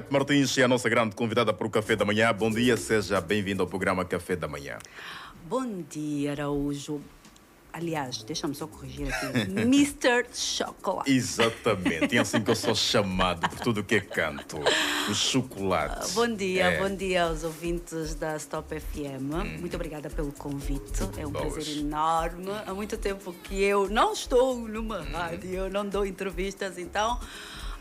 Elizabeth Martins é a nossa grande convidada para o Café da Manhã. Bom dia, seja bem-vindo ao programa Café da Manhã. Bom dia, Araújo. Aliás, deixa-me só corrigir aqui. Mr. Chocolate. Exatamente, é assim que eu sou chamado por tudo que é canto. O chocolate. Bom dia aos ouvintes da Stop FM. Muito obrigada pelo convite. É um prazer enorme. Há muito tempo que eu não estou numa rádio, eu não dou entrevistas, então...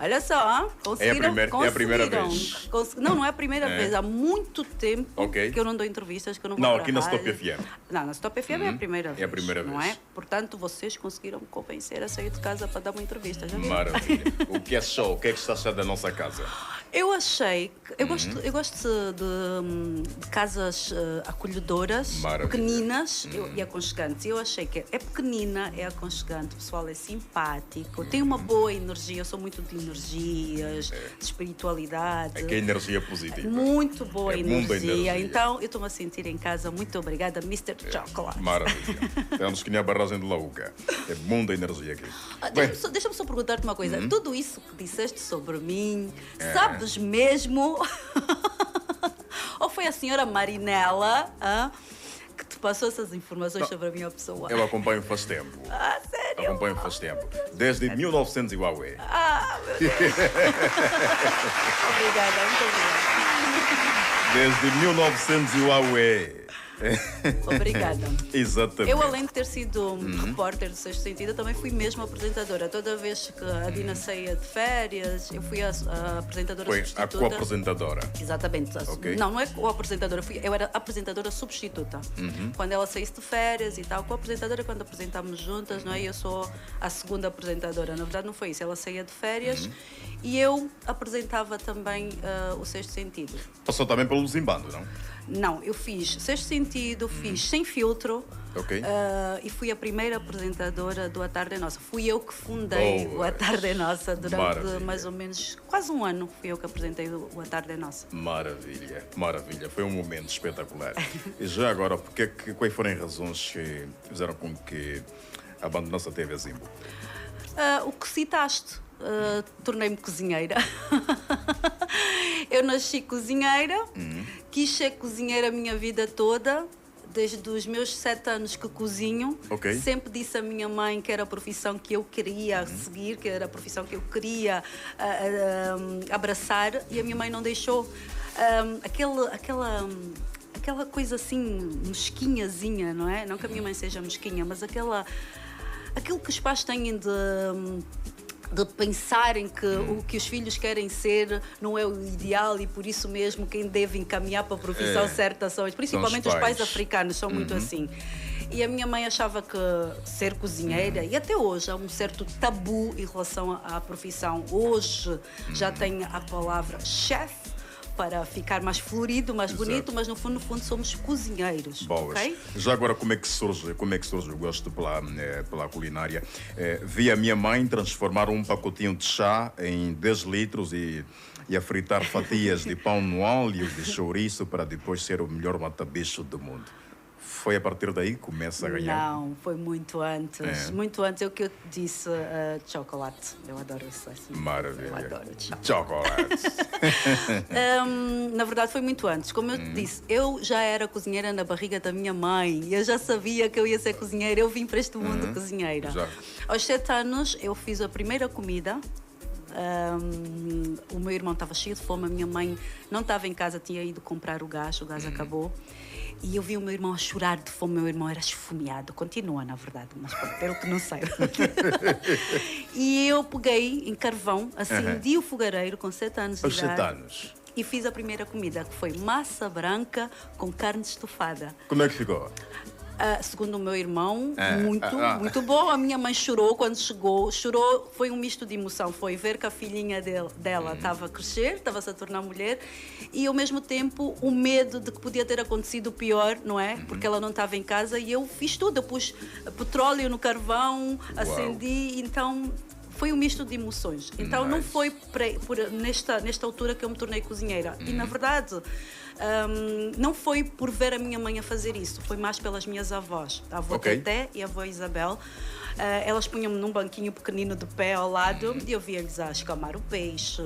Olha só, conseguiram. É a primeira vez. Não é a primeira vez. Há muito tempo que eu não dou entrevistas, que eu não vou Não, para aqui a na rádio. Stop FM. Não, na Stop FM é a primeira vez. É a primeira não vez. É? Portanto, vocês conseguiram me convencer a sair de casa para dar uma entrevista. Já viram? Maravilha. O que é show? O que é que está achando da nossa casa? Eu achei que eu gosto de casas acolhedoras, pequeninas e aconchegantes. Eu achei que é pequenina, é aconchegante, o pessoal é simpático, tem uma boa energia. Eu sou muito de energias, de espiritualidade. É que é energia positiva. Muito boa energia. Então, eu estou-me a sentir em casa. Muito obrigada, Mr. Chocolate. Maravilha. Temos que ir à barragem de Laúca. É muita energia aqui. Deixa-me só perguntar-te uma coisa. Tudo isso que disseste sobre mim, sabes mesmo? Ou foi a senhora Marinela que te passou essas informações sobre a minha pessoa? Eu acompanho faz tempo. Sério? Acompanho faz tempo. Desde 1900 e Huawei. Meu Deus. Obrigada, muito obrigada. Desde 1900 e Huawei. Obrigada. Exatamente. Eu, além de ter sido repórter do Sexto Sentido, também fui mesmo apresentadora. Toda vez que a Dina saía de férias, eu fui a apresentadora substituta. Foi a co-apresentadora. Exatamente. Okay. Não é co-apresentadora, eu era apresentadora substituta. Quando ela saísse de férias e tal, co-apresentadora quando apresentámos juntas, não é? Eu sou a segunda apresentadora. Na verdade, não foi isso. Ela saía de férias e eu apresentava também o Sexto Sentido. Passou também pelo Zimbando, não? Não, eu fiz Sexto Sentido, fiz Sem Filtro e fui a primeira apresentadora do A Tarde é Nossa. Fui eu que fundei o A Tarde é Nossa durante mais ou menos quase um ano. Fui eu que apresentei o A Tarde é Nossa. Maravilha, maravilha. Foi um momento espetacular. E já agora, quais foram as razões que fizeram com que abandonasse a TV Zimbo? O que citaste. Tornei-me cozinheira. Eu nasci cozinheira, quis ser cozinheira a minha vida toda, desde os meus 7 anos que cozinho. Sempre disse à minha mãe que era a profissão que eu queria seguir, que era a profissão que eu queria abraçar, e a minha mãe não deixou. Aquela coisa assim, mesquinhazinha, não é? Não que a minha mãe seja mesquinha, mas aquilo que os pais têm de pensarem que o que os filhos querem ser não é o ideal e por isso mesmo quem deve encaminhar para a profissão certa são principalmente os pais africanos, são muito assim. E a minha mãe achava que ser cozinheira, e até hoje há um certo tabu em relação à profissão. Hoje já tem a palavra chefe para ficar mais florido, mais bonito, mas no fundo somos cozinheiros. Okay? Já agora, como é que surge o gosto pela culinária? Vi a minha mãe transformar um pacotinho de chá em 10 litros e a fritar fatias de pão no óleo de chouriço para depois ser o melhor mata-bicho do mundo. Foi a partir daí que começa a ganhar? Não, foi muito antes. Muito antes. Eu que eu disse chocolate. Eu adoro isso assim. Maravilha. Eu adoro chocolate. Na verdade, foi muito antes. Como eu te disse, eu já era cozinheira na barriga da minha mãe. Eu já sabia que eu ia ser cozinheira. Eu vim para este mundo cozinheira. Já. Aos 7 anos, eu fiz a primeira comida. O meu irmão estava cheio de fome. A minha mãe não estava em casa, tinha ido comprar o gás acabou. E eu vi o meu irmão a chorar de fome. Meu irmão era esfomeado. Continua, na verdade, mas pelo que não sei. E eu peguei em carvão, acendi o fogareiro com 7 anos de idade. 7 anos. E fiz a primeira comida, que foi massa branca com carne estufada. Como é que ficou? Segundo o meu irmão, muito bom. A minha mãe chorou quando chegou. Chorou, foi um misto de emoção. Foi ver que a filhinha dela estava a crescer, estava-se a tornar mulher, e ao mesmo tempo o medo de que podia ter acontecido o pior, não é? Porque ela não estava em casa e eu fiz tudo. Eu pus petróleo no carvão, acendi, então... Foi um misto de emoções. Então não foi nesta altura que eu me tornei cozinheira. E na verdade... não foi por ver a minha mãe a fazer isso, foi mais pelas minhas avós, a avó Teté e a avó Isabel. Elas punham-me num banquinho pequenino de pé ao lado e eu via-lhes a escamar o peixe,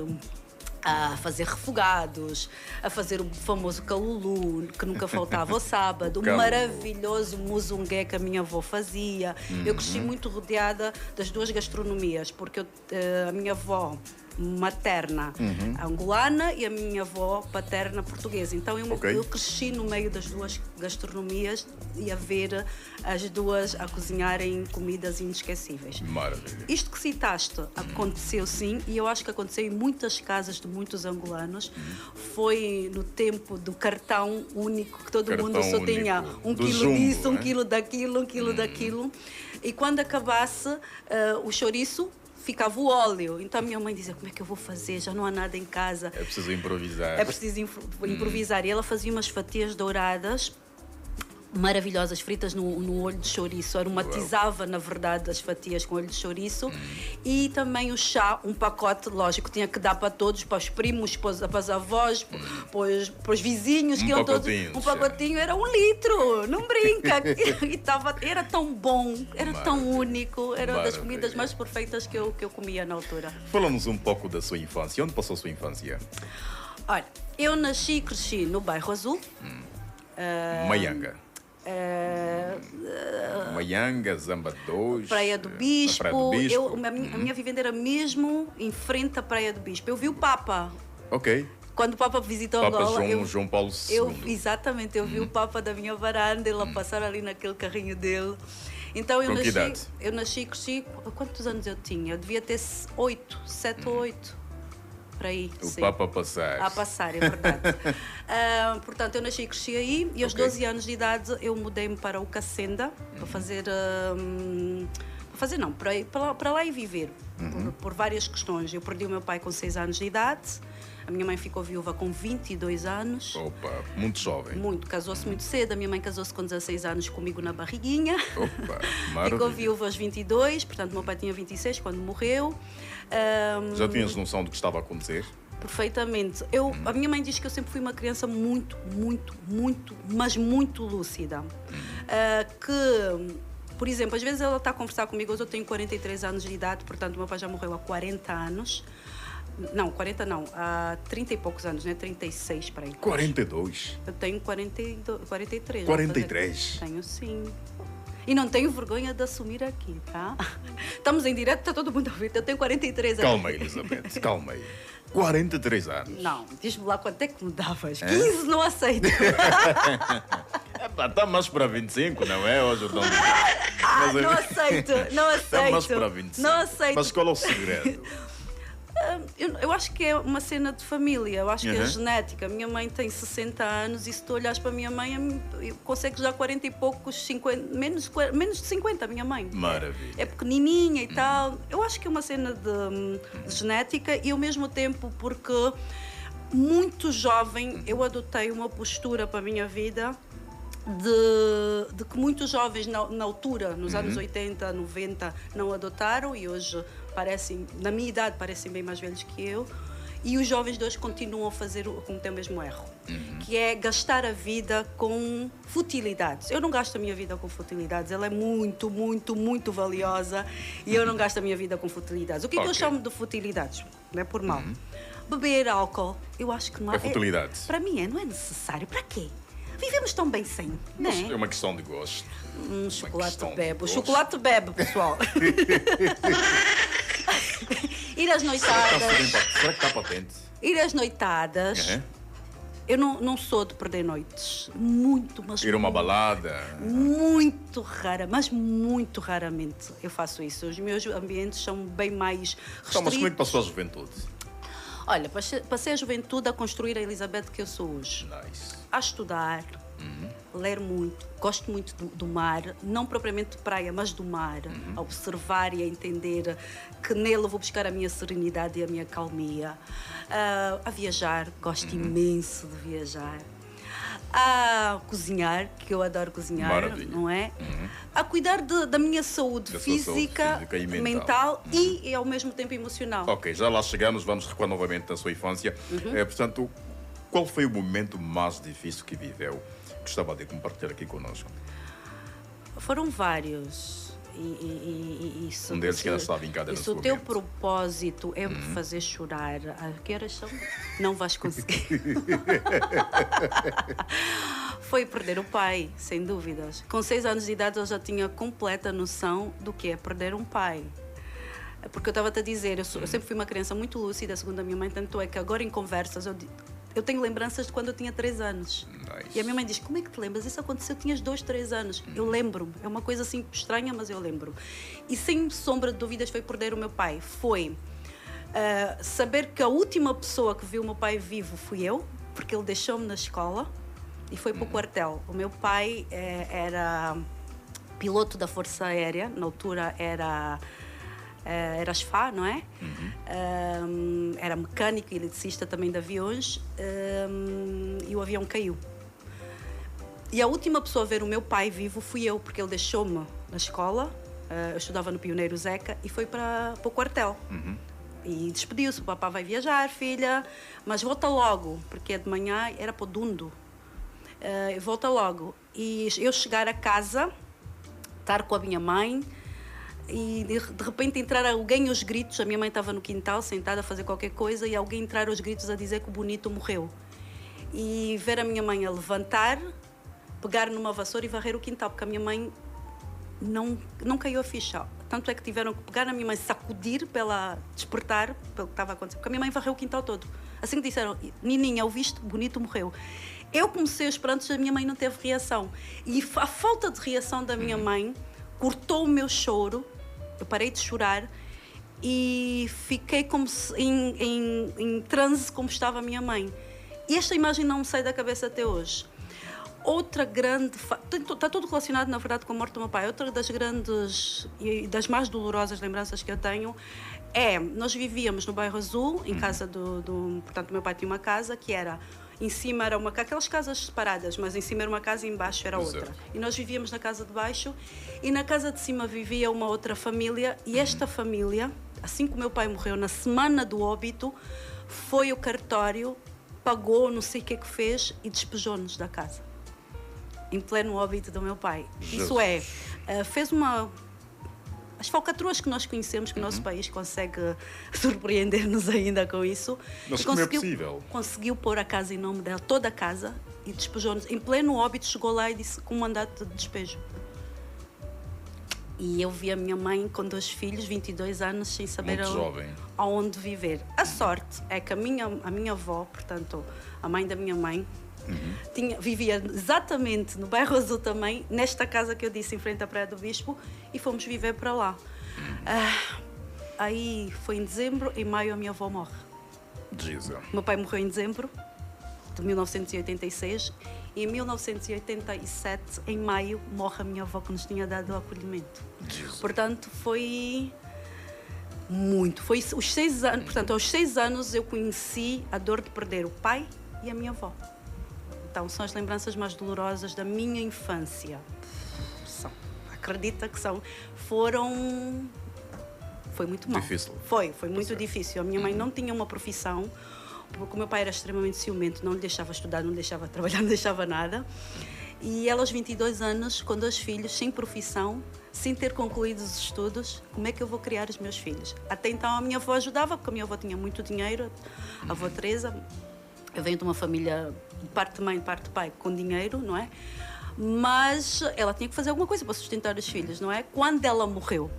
a fazer refogados, a fazer o famoso calulu, que nunca faltava ao sábado, o maravilhoso muzungué que a minha avó fazia. Eu cresci muito rodeada das duas gastronomias, porque a minha avó materna angolana e a minha avó paterna portuguesa. Então eu cresci no meio das duas gastronomias e a ver as duas a cozinharem comidas inesquecíveis. Maravilha. Isto que citaste aconteceu sim, e eu acho que aconteceu em muitas casas de muitos angolanos. Foi no tempo do cartão único, que todo mundo só tinha um quilo disso, um quilo daquilo, um quilo daquilo. E quando acabasse o chouriço, ficava o óleo. Então a minha mãe dizia, como é que eu vou fazer? Já não há nada em casa. É preciso improvisar. É preciso improvisar. E ela fazia umas fatias douradas, maravilhosas, fritas no olho de chouriço. Aromatizava, na verdade, as fatias com olho de chouriço. E também o chá, um pacote, lógico, tinha que dar para todos, para os primos, para os avós, para os vizinhos, que iam todos. Um pacotinho era 1 litro, não brinca. Era tão bom, era tão único, era uma das comidas mais perfeitas que eu comia na altura. Fala-nos um pouco da sua infância. Onde passou a sua infância? Olha, eu nasci e cresci no Bairro Azul. Maianga. Maianga, Zamba 2, Praia do Bispo. A minha vivenda era mesmo em frente à Praia do Bispo. Eu vi o Papa. Ok. Quando o Papa visitou Angola, João Paulo II. Exatamente, eu vi o Papa da minha varanda, ele a passar ali naquele carrinho dele. Então eu nasci e cresci. Quantos anos eu tinha? Eu devia ter 7 ou 8. Aí, o Papa a passar. A passar, é verdade. Portanto, eu nasci e cresci aí e aos 12 anos de idade eu mudei-me para o Cacenda para fazer... para lá e viver, por várias questões. Eu perdi o meu pai com 6 anos de idade, a minha mãe ficou viúva com 22 anos. Opa, muito jovem. Muito, casou-se muito cedo, a minha mãe casou-se com 16 anos comigo na barriguinha. Opa, maravilha. Ficou viúva aos 22, portanto o meu pai tinha 26 quando morreu. Já tinhas noção do que estava a acontecer? Perfeitamente. A minha mãe diz que eu sempre fui uma criança muito, mas muito lúcida. Por exemplo, às vezes ela está a conversar comigo, hoje eu tenho 43 anos de idade, portanto o meu pai já morreu há 40 anos. Não, 40 não, há 30 e poucos anos, né? 36 para aí. 42? Eu tenho 43. 43? Tenho sim. E não tenho vergonha de assumir aqui, tá? Estamos em direto, está todo mundo a ouvir. Eu tenho 43 anos. Calma aí, Elizabeth, calma aí. 43 anos. Não, diz-me lá quanto é que me davas. 15 não aceito. Está mais para 25, não é? Hoje não. Não aceito. Está mais para 25. Não aceito. Mas qual é o segredo? Eu acho que é uma cena de família, eu acho que é genética. A minha mãe tem 60 anos e se tu olhares para a minha mãe, consegues já 40 e poucos, 50, menos de 50, a minha mãe. Maravilha. É pequenininha e tal. Eu acho que é uma cena de genética e ao mesmo tempo porque muito jovem eu adotei uma postura para a minha vida de que muitos jovens na altura, nos anos 80, 90, não adotaram e hoje parecem, na minha idade, parecem bem mais velhos que eu. E os jovens de hoje continuam a cometer o mesmo erro, que é gastar a vida com futilidades. Eu não gasto a minha vida com futilidades, ela é muito, muito, muito valiosa e eu não gasto a minha vida com futilidades. O que é que eu chamo de futilidades? Não é por mal. Beber álcool, eu acho que não é... É futilidade. Para mim não é necessário. Para quê? Vivemos tão bem sem, não é? É uma questão de gosto. Chocolate bebe. O chocolate bebe, pessoal. Ir às noitadas. Será que está patente? Ir às noitadas. Eu não sou de perder noites. Muito, mas... Ir a uma balada? Muito rara, mas muito raramente eu faço isso. Os meus ambientes são bem mais restritos. Então, mas como é que passou a juventude? Olha, passei a juventude a construir a Elizabeth que eu sou hoje. Nice. A estudar, ler muito, gosto muito do mar, não propriamente de praia, mas do mar, a observar e a entender que nele vou buscar a minha serenidade e a minha calmia. A viajar, gosto imenso de viajar. A cozinhar, que eu adoro cozinhar, maravilha, não é? A cuidar da minha saúde física e mental e ao mesmo tempo emocional. Ok, já lá chegamos, vamos recuar novamente da sua infância. Portanto, qual foi o momento mais difícil que viveu? Gostava de compartilhar aqui connosco. Foram vários. Um deles que ainda está vincado nesse momento. Se o teu propósito é fazer chorar, a que horas são? Não vais conseguir. Foi perder o pai, sem dúvidas. Com 6 anos de idade eu já tinha completa noção do que é perder um pai. Porque eu estava-te a dizer, eu sempre fui uma criança muito lúcida, segundo a minha mãe, tanto é que agora em conversas eu tenho lembranças de quando eu tinha 3 anos. Nice. E a minha mãe diz, como é que te lembras? Isso aconteceu, tinhas 2, 3 anos. Eu lembro-me. É uma coisa assim estranha, mas eu lembro. E sem sombra de dúvidas foi perder o meu pai. Foi saber que a última pessoa que viu o meu pai vivo fui eu, porque ele deixou-me na escola e foi para o quartel. O meu pai era piloto da Força Aérea, na altura era SFA, não é? Era mecânico e eletricista também de aviões, e o avião caiu. E a última pessoa a ver o meu pai vivo fui eu, porque ele deixou-me na escola, eu estudava no Pioneiro Zeca, e foi para o quartel. E despediu-se, o papá vai viajar, filha, mas volta logo, porque de manhã era para o Dundo. Volta logo. E eu chegar a casa, estar com a minha mãe, e de repente entrar alguém aos gritos, a minha mãe estava no quintal sentada a fazer qualquer coisa e alguém entrar aos gritos a dizer que o Bonito morreu. E ver a minha mãe a levantar, pegar numa vassoura e varrer o quintal, porque a minha mãe não caiu a ficha. Tanto é que tiveram que pegar a minha mãe, sacudir para ela despertar pelo que estava a acontecer, porque a minha mãe varreu o quintal todo. Assim que disseram, Nininha, ouviste? Bonito morreu. Eu comecei os prantos, a minha mãe não teve reação. E a falta de reação da minha mãe cortou o meu choro. Eu parei de chorar e fiquei como em transe como estava a minha mãe. E esta imagem não me sai da cabeça até hoje. Outra grande... Está tudo relacionado, na verdade, com a morte do meu pai. Outra das grandes e das mais dolorosas lembranças que eu tenho nós vivíamos no Bairro Azul, em casa portanto, o meu pai tinha uma casa que era... Em cima era aquelas casas separadas, mas em cima era uma casa e embaixo era outra. E nós vivíamos na casa de baixo e na casa de cima vivia uma outra família e esta família, assim que o meu pai morreu, na semana do óbito, foi ao cartório, pagou, não sei o que fez e despejou-nos da casa. Em pleno óbito do meu pai. Jesus. Isso fez as falcatruas que nós conhecemos, que o nosso país consegue surpreender-nos ainda com isso. Mas como é possível? Conseguiu pôr a casa em nome dela, toda a casa, e despejou-nos. Em pleno óbito, chegou lá e disse com um mandato de despejo. E eu vi a minha mãe com 2 filhos, 22 anos, sem saber aonde viver. A sorte é que a minha avó, portanto, a mãe da minha mãe, vivia exatamente no Bairro Azul também, nesta casa que eu disse, em frente à Praia do Bispo, e fomos viver para lá. Aí foi em dezembro, em maio a minha avó morre. Jesus. Meu pai morreu em dezembro de 1986 e em 1987, em maio, morre a minha avó que nos tinha dado o acolhimento. Jesus. Portanto, foi muito. Foi os 6 anos, portanto, aos 6 anos eu conheci a dor de perder o pai e a minha avó. Então, são as lembranças mais dolorosas da minha infância. Acredita que são. Foi muito mal. Difícil. Foi muito difícil. A minha mãe não tinha uma profissão, porque o meu pai era extremamente ciumento, não lhe deixava estudar, não lhe deixava trabalhar, não lhe deixava nada. E ela, aos 22 anos, com 2 filhos, sem profissão, sem ter concluído os estudos, como é que eu vou criar os meus filhos? Até então a minha avó ajudava, porque a minha avó tinha muito dinheiro, a avó Teresa. Eu venho de uma família, de parte de mãe, de parte de pai, com dinheiro, não é? Mas ela tinha que fazer alguma coisa para sustentar os filhos, não é? Quando ela morreu,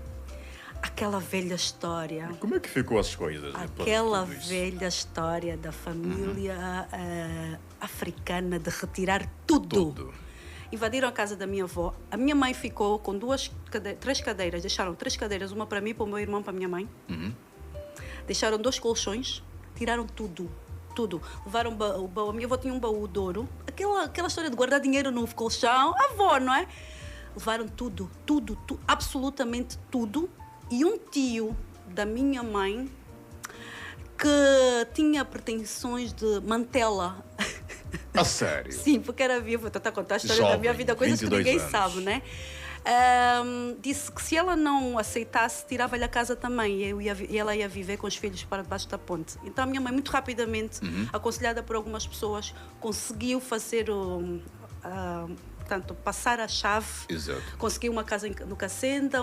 aquela velha história... Como é que ficou as coisas? Aquela velha história da família africana de retirar tudo. Invadiram a casa da minha avó. A minha mãe ficou com 3 cadeiras. Deixaram 3 cadeiras, uma para mim, para o meu irmão, para a minha mãe. Deixaram 2 colchões, tiraram tudo. Levaram o baú. A minha avó tinha um baú de ouro. Aquela história de guardar dinheiro no colchão. A avó, não é? Levaram tudo, absolutamente tudo. E um tio da minha mãe que tinha pretensões de mantê-la. A sério? Sim, porque era viva. Estou a contar a história da minha vida, coisas que ninguém sabe, né? Disse que se ela não aceitasse, tirava-lhe a casa também e ela ia viver com os filhos para debaixo da ponte. Então a minha mãe, muito rapidamente, aconselhada por algumas pessoas, conseguiu fazer portanto, passar a chave. Exato. Consegui uma casa no Cacenda,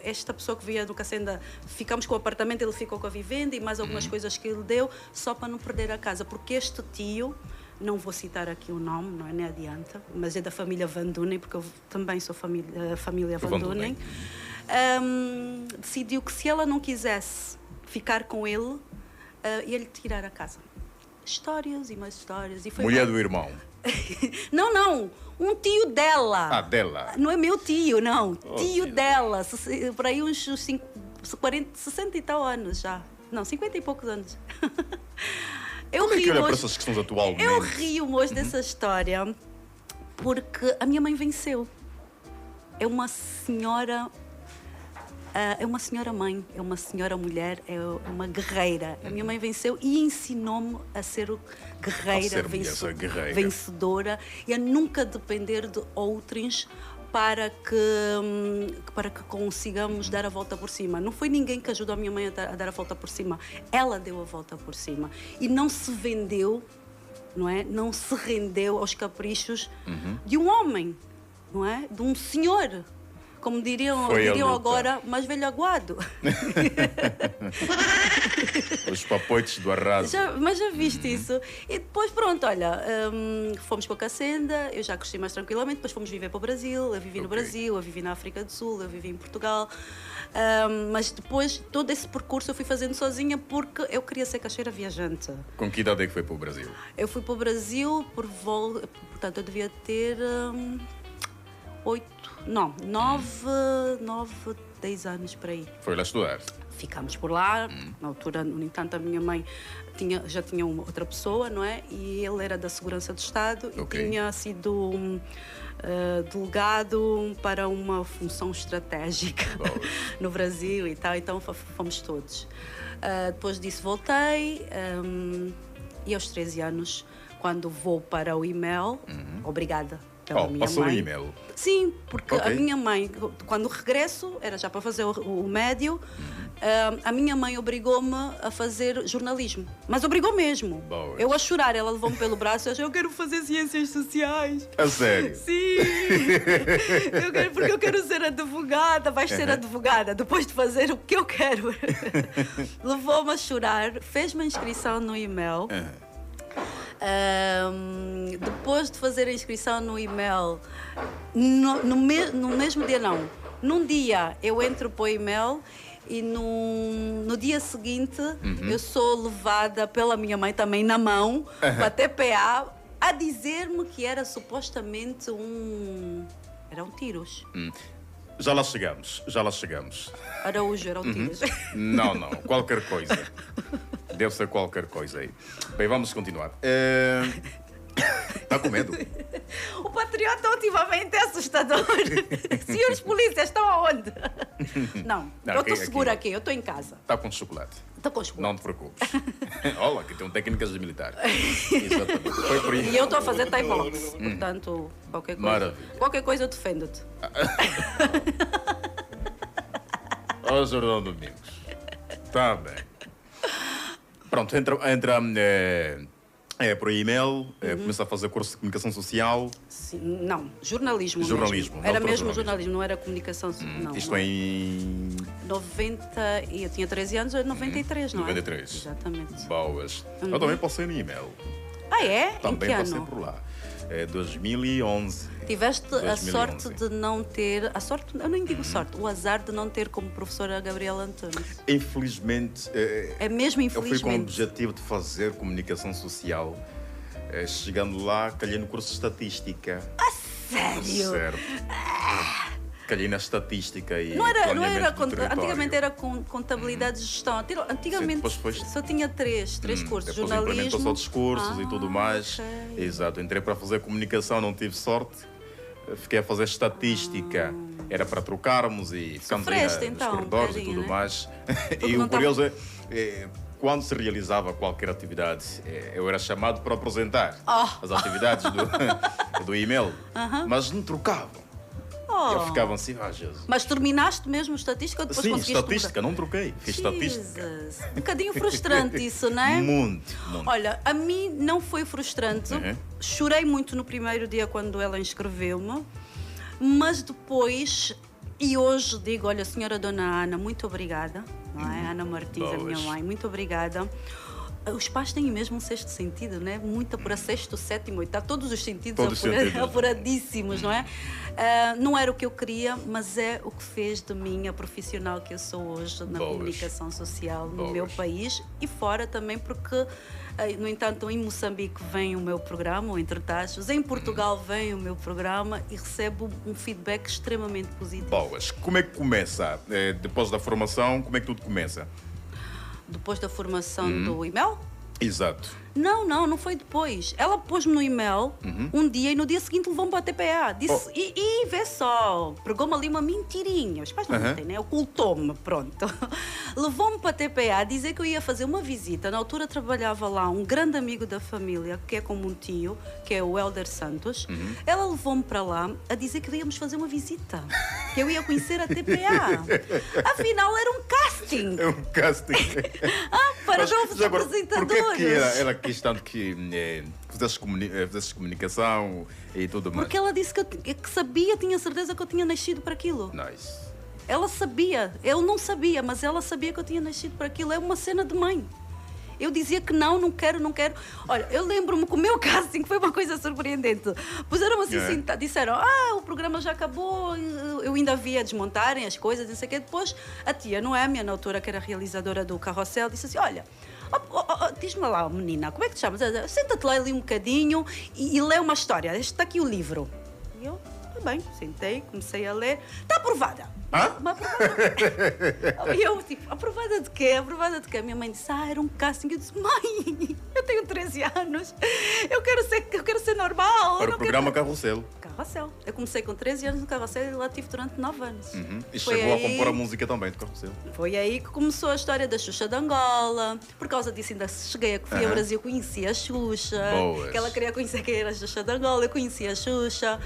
esta pessoa que via no Cacenda, ficamos com o apartamento, ele ficou com a vivenda e mais algumas coisas que ele deu, só para não perder a casa, porque este tio, não vou citar aqui o nome, não é, nem adianta, mas é da família Van Dunen, porque eu também sou família Van Dunen, decidiu que se ela não quisesse ficar com ele, ia-lhe tirar a casa. Histórias e mais histórias. E foi Mulher do irmão. Não. Um tio dela. Ah, dela. Não é meu tio, não. Oh, tio filho. dela. Por aí uns 60 e tal anos já. Não, 50 e poucos anos. Como é que olha para essas questões atualmente? Eu rio hoje dessa história porque a minha mãe venceu. É uma senhora... é uma senhora mãe, é uma senhora mulher, é uma guerreira. A minha mãe venceu e ensinou-me a ser guerreira, vencedora e a nunca depender de outros para que consigamos dar a volta por cima. Não foi ninguém que ajudou a minha mãe a dar a volta por cima. Ela deu a volta por cima e não se vendeu, não é? Não se rendeu aos caprichos de um homem, não é? De um senhor. Como diriam agora, mais velho aguado. Os papoites do arraso. Mas já viste isso? E depois, pronto, olha, fomos para a Cacenda, eu já cresci mais tranquilamente, depois fomos viver para o Brasil, eu vivi no Brasil, eu vivi na África do Sul, eu vivi em Portugal. Mas depois, todo esse percurso eu fui fazendo sozinha porque eu queria ser caixeira viajante. Com que idade é que foi para o Brasil? Eu fui para o Brasil portanto, eu devia ter 10 anos por aí. Foi lá estudar? Ficámos por lá. Na altura, no entanto, a minha mãe já tinha outra pessoa, não é? E ele era da Segurança do Estado e tinha sido delegado para uma função estratégica no Brasil e tal. Então fomos todos. Depois disso voltei e aos 13 anos, quando vou para o e-mail, obrigada. Passou o e-mail? Sim, porque a minha mãe, quando regresso, era já para fazer o médio, a minha mãe obrigou-me a fazer jornalismo. Mas obrigou mesmo. Boas. Eu a chorar, ela levou-me pelo braço e eu quero fazer ciências sociais. A sério? Sim! Porque eu quero ser advogada. Vais ser advogada depois de fazer o que eu quero. Levou-me a chorar, fez-me a inscrição no e-mail. Depois de fazer a inscrição no e-mail, no mesmo dia não, num dia eu entro para o e-mail e no dia seguinte eu sou levada pela minha mãe também na mão para a TPA a dizer-me que era supostamente eram tiros. Já lá chegamos. Araújo, eram tiros. Não, qualquer coisa. Deve ser qualquer coisa aí. Bem, vamos continuar. Está com medo? O patriota ultimamente é assustador. Senhores polícias, estão aonde? Não, eu estou segura aqui, eu estou em casa. Está com chocolate? Estou com chocolate. Não te preocupes. Olha, aqui tem técnicas de militar. Exatamente. Foi por isso. E eu estou a fazer Thai box, portanto, qualquer coisa. Maravilha. Qualquer coisa eu defendo-te. Ó, Jordão Domingos. Está bem. Pronto, entra por e-mail, começa a fazer curso de comunicação social. Sim, não, jornalismo. Jornalismo. Era mesmo jornalismo, não era comunicação social. Isto é em 90, e eu tinha 13 anos, é 93, não é? 93. Exatamente. Boas. Eu também passei no e-mail. Ah, é? Também em que passei ano? por lá. 2011. Tiveste 2011. a sorte de não ter... A sorte, eu nem digo sorte, o azar de não ter como professora a Gabriela Antunes. Infelizmente... É mesmo infelizmente. Eu fui com o objetivo de fazer comunicação social. Chegando lá, calhei no curso de estatística. Sério? Certo. Calhei na estatística e não era antigamente era contabilidade e gestão. Antigamente depois, só tinha três cursos. Depois jornalismo. implementou-se outros cursos e tudo mais. Okay. Exato. Entrei para fazer comunicação, não tive sorte. Fiquei a fazer estatística. Era para trocarmos e ficamos aí nos corredores e tudo mais. E o curioso é quando se realizava qualquer atividade, eu era chamado para apresentar as atividades do e-mail, mas não trocavam. Eu ficava assim, Jesus. Mas terminaste mesmo estatística ou depois Sim, conseguiste estatística, não troquei. Fiz estatística. Jesus. Um bocadinho frustrante isso, não é? Muito. Olha, a mim não foi frustrante. Chorei muito no primeiro dia quando ela inscreveu-me, mas depois, e hoje digo, olha, senhora Dona Ana, muito obrigada, não é? Ana Martins, a minha mãe, muito obrigada. Os pais têm mesmo um sexto sentido, né? Muito apurado, sexto, sétimo, oitavo, todos os sentidos apuradíssimos, não é? Não era o que eu queria, mas é o que fez de mim a profissional que eu sou hoje na comunicação social no meu país e fora também, porque, no entanto, em Moçambique vem o meu programa, o Entre Tachos, em Portugal vem o meu programa e recebo um feedback extremamente positivo. Boas. Como é que começa? Depois da formação, como é que tudo começa? Depois da formação do e-mail? Exato. Não foi depois. Ela pôs-me no e-mail um dia e no dia seguinte levou-me para a TPA. Disse, e vê só, pregou-me ali uma mentirinha. Os pais não mentem, né? Ocultou-me, pronto. Levou-me para a TPA a dizer que eu ia fazer uma visita. Na altura trabalhava lá um grande amigo da família, que é como um tio, que é o Helder Santos. Ela levou-me para lá a dizer que íamos fazer uma visita. Que eu ia conhecer a TPA. Afinal, era um casting. É um casting. Para novos apresentadores. Por que ela quis tanto que fizesse comunicação e tudo mais? Porque ela disse que sabia, tinha certeza que eu tinha nascido para aquilo. Nice. Ela sabia, eu não sabia, mas ela sabia que eu tinha nascido para aquilo. É uma cena de mãe. Eu dizia que não quero. Olha, eu lembro-me que o meu casting foi uma coisa surpreendente. Puseram-me assim, disseram, o programa já acabou, eu ainda via desmontarem as coisas, não sei o quê. Depois a tia Noémia, na altura que era realizadora do Carrossel, disse assim, olha, diz-me lá, menina, como é que te chamas? Senta-te lá ali um bocadinho e lê uma história. Este está aqui o livro. E eu, bem, sentei, comecei a ler. Está aprovada. E eu, tipo, aprovada de quê? Aprovada de quê? A minha mãe disse, era um casting. Eu disse, mãe, eu tenho 13 anos, eu quero ser normal. Para o programa Carrossel. Carrossel. Eu comecei com 13 anos no Carrossel e lá tive durante 9 anos. E chegou a compor a música também do Carrossel. Foi aí que começou a história da Xuxa de Angola. Por causa disso ainda cheguei a fui ao Brasil, conheci a Xuxa. Boas. Que ela queria conhecer quem era a Xuxa de Angola, eu conheci a Xuxa.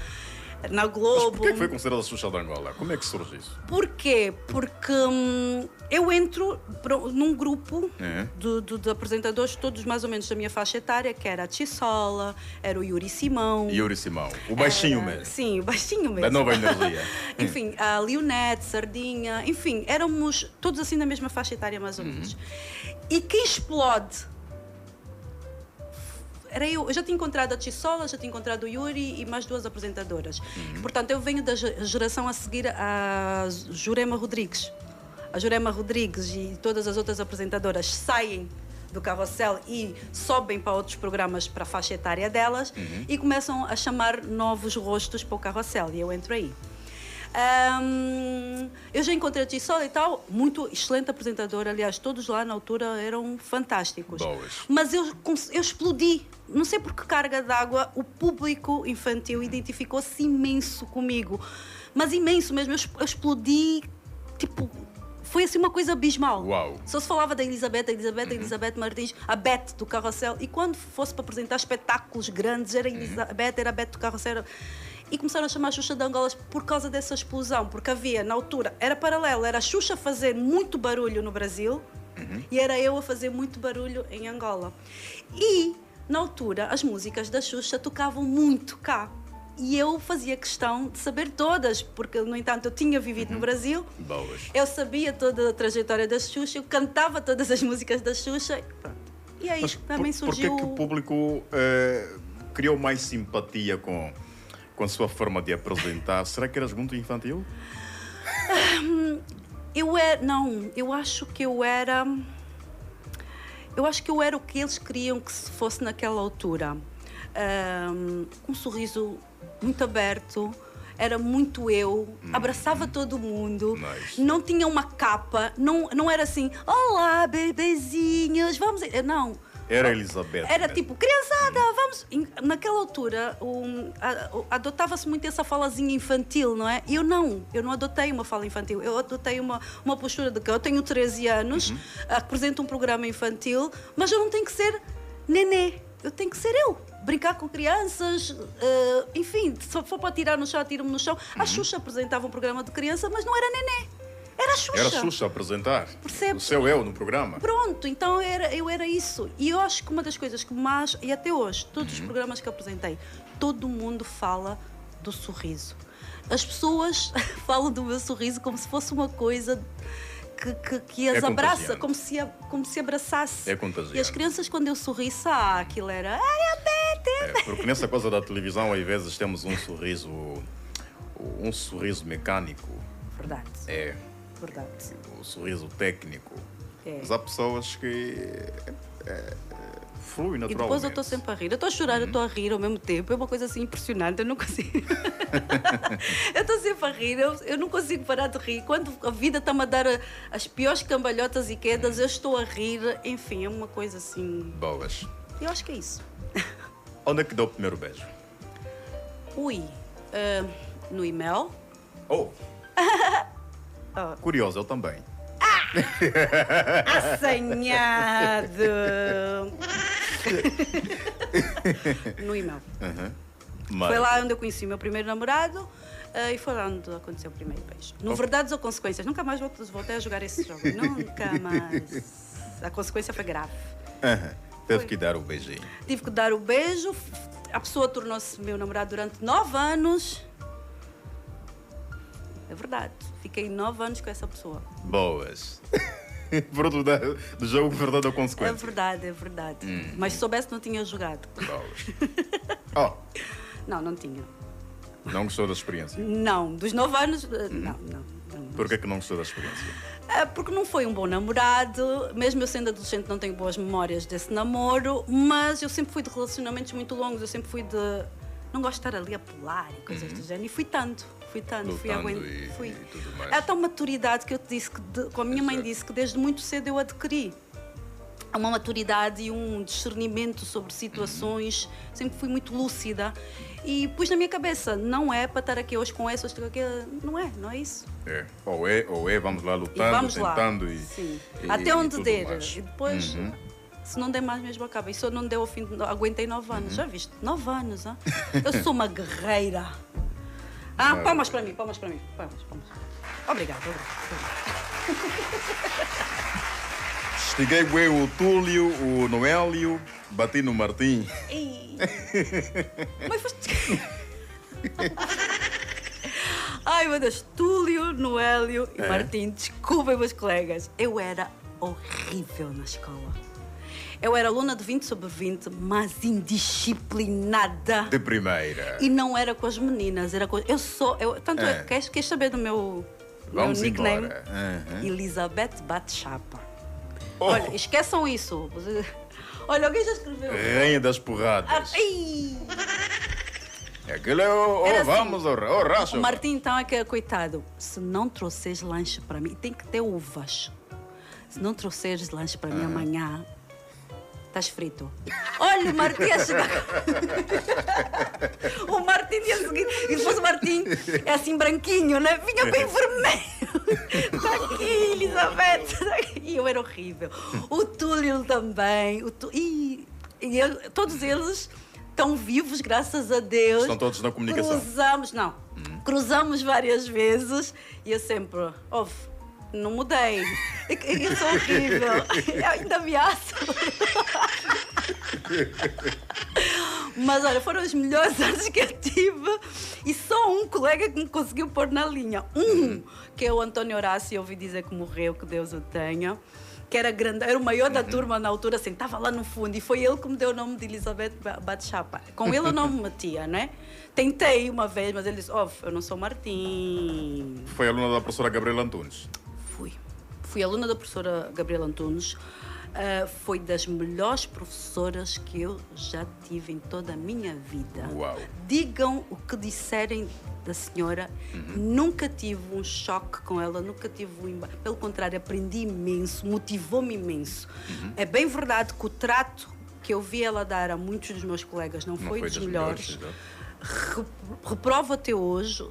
Na Globo. Mas porquê que foi considerada a Xuxa de Angola? Como é que surge isso? Porquê? Porque eu entro num grupo de apresentadores, todos mais ou menos da minha faixa etária, que era a Tissola, era o Yuri Simão. O baixinho mesmo. Sim, o baixinho mesmo. Da Nova Energia. Enfim, a Leonete, Sardinha, enfim, éramos todos assim na mesma faixa etária mais ou menos. E quem explode... Eu já tinha encontrado a Tissola, já tinha encontrado o Yuri e mais duas apresentadoras. Portanto, eu venho da geração a seguir a Jurema Rodrigues. A Jurema Rodrigues e todas as outras apresentadoras saem do Carrossel e sobem para outros programas para a faixa etária delas e começam a chamar novos rostos para o Carrossel e eu entro aí. Eu já encontrei a Tissola e tal, muito excelente apresentadora, aliás, todos lá na altura eram fantásticos. Boas. Mas eu explodi, não sei por que carga d'água, o público infantil identificou-se imenso comigo, mas imenso mesmo, eu explodi, tipo, foi assim uma coisa abismal. Uau. Só se falava da Elizabeth Martins, a Beth do Carrossel, e quando fosse para apresentar espetáculos grandes, era a Beth do Carrossel. E começaram a chamar a Xuxa de Angola por causa dessa explosão, porque havia, na altura, era paralelo, era a Xuxa a fazer muito barulho no Brasil e era eu a fazer muito barulho em Angola. E, na altura, as músicas da Xuxa tocavam muito cá. E eu fazia questão de saber todas, porque, no entanto, eu tinha vivido no Brasil. Boas. Eu sabia toda a trajetória da Xuxa, eu cantava todas as músicas da Xuxa. E aí também surgiu... Por que o público criou mais simpatia com a sua forma de apresentar? Será que eras muito infantil? Eu acho que eu era o que eles queriam que se fosse naquela altura. Um sorriso muito aberto, era muito eu, abraçava todo mundo, Nice. Não tinha uma capa, não era assim, olá, bebezinhos, vamos... Não. Era Elizabeth. Era tipo, criançada, vamos... Naquela altura, adotava-se muito essa falazinha infantil, não é? Eu não adotei uma fala infantil. Eu adotei uma postura de que eu tenho 13 anos, apresento um programa infantil, mas eu não tenho que ser nenê. eu tenho que ser eu. Brincar com crianças, enfim, se for para tirar no chão, atiro-me no chão. A Xuxa apresentava um programa de criança, mas não era neném. Era a Xuxa. Era a Xuxa a apresentar. Percebe? O seu eu no programa. Pronto, então eu era isso. E eu acho que uma das coisas que mais, e até hoje, todos os programas que apresentei, todo mundo fala do sorriso. As pessoas falam do meu sorriso como se fosse uma coisa que as abraça, como se abraçasse. É contagiante. E as crianças, quando eu sorrisse, aquilo era... Porque nessa coisa da televisão, às vezes temos um sorriso mecânico. Verdade. Verdade. O sorriso técnico. Mas há pessoas que flui naturalmente. E depois eu estou sempre a rir. Eu estou a chorar, eu estou a rir ao mesmo tempo. É uma coisa assim impressionante, eu não consigo. Eu estou sempre a rir, eu não consigo parar de rir. Quando a vida está-me a dar as piores cambalhotas e quedas, eu estou a rir. Enfim, é uma coisa assim... Boas. Eu acho que é isso. Onde é que deu o primeiro beijo? No e-mail. Curioso, eu também. Assanhado! No e-mail. Foi lá onde eu conheci o meu primeiro namorado e foi lá onde aconteceu o primeiro beijo. No Verdades ou Consequências. Nunca mais voltei a jogar esse jogo. Nunca mais. A consequência foi grave. Teve que dar o beijinho. Tive que dar o beijo. A pessoa tornou-se meu namorado durante 9 anos. É verdade. Fiquei 9 anos com essa pessoa. Boas. Fruto do jogo Verdade ou Consequência. É verdade. Mas se soubesse, não tinha jogado. Boas. Não tinha. Não gostou da experiência? Não. Dos 9 anos, não. Por que não gostou da experiência? Porque não foi um bom namorado. Mesmo eu sendo adolescente, não tenho boas memórias desse namoro. Mas eu sempre fui de relacionamentos muito longos. Eu sempre fui de... Não gosto de estar ali a pular e coisas do género. E fui tanto. Fui aguentando. E tudo mais. É a tal maturidade que eu te disse, com a minha mãe disse que desde muito cedo eu adquiri. É uma maturidade e um discernimento sobre situações. Sempre fui muito lúcida. E pus na minha cabeça, não é para estar aqui hoje com essa, hoje aqui. Não é isso. Ou é, vamos lá lutando, vamos tentando lá. E até onde tudo der. mais. E depois, se não der mais mesmo, acaba. Isso não deu ao fim, aguentei 9 anos. Já viste? 9 anos, hein? Eu sou uma guerreira. Palmas para mim. Palmas. Obrigada. Estiguei o Túlio, o Noélio, bati no Martim. Mas foste... Ai, meu Deus. Túlio, Noélio e Martim. Desculpem, meus colegas. Eu era horrível na escola. Eu era aluna de 20 sobre 20, mas indisciplinada. De primeira. E não era com as meninas, era com... Queres saber do meu nickname? Embora. Elizabeth Bate-Chapa. Olha, esqueçam isso. Olha, alguém já escreveu. Rainha das porradas. Aquilo é vamos ao racho. O Martim, então, é que é coitado. Se não trouxeres lanche para mim, tem que ter uvas. Se não trouxeres lanche para mim amanhã, estás frito. Olha, o Martim a chegar. O Martim dia seguinte. E depois o Martim é assim branquinho, né? Vinha bem vermelho. Está aqui, Elizabeth. E eu era horrível. O Túlio também. Todos eles estão vivos, graças a Deus. Estão todos na comunicação. Cruzamos várias vezes. E eu sempre... não mudei. Eu sou horrível. Eu ainda ameaço. Mas olha, foram os melhores anos que eu tive. E só um colega que me conseguiu pôr na linha. Que é o António Horácio. Eu ouvi dizer que morreu, que Deus o tenha. Que era grande, era o maior da turma na altura, assim, estava lá no fundo. E foi ele que me deu o nome de Elizabeth Bate-Chapa. Com ele eu não me metia, né? Tentei uma vez, mas ele disse, eu não sou Martim. Foi aluna da professora Gabriela Antunes? Fui aluna da professora Gabriela Antunes. Foi das melhores professoras que eu já tive em toda a minha vida. Uau. Digam o que disserem da senhora. Nunca tive um choque com ela, nunca tive Pelo contrário, aprendi imenso, motivou-me imenso. É bem verdade que o trato que eu vi ela dar a muitos dos meus colegas não foi dos melhores. reprovo até hoje,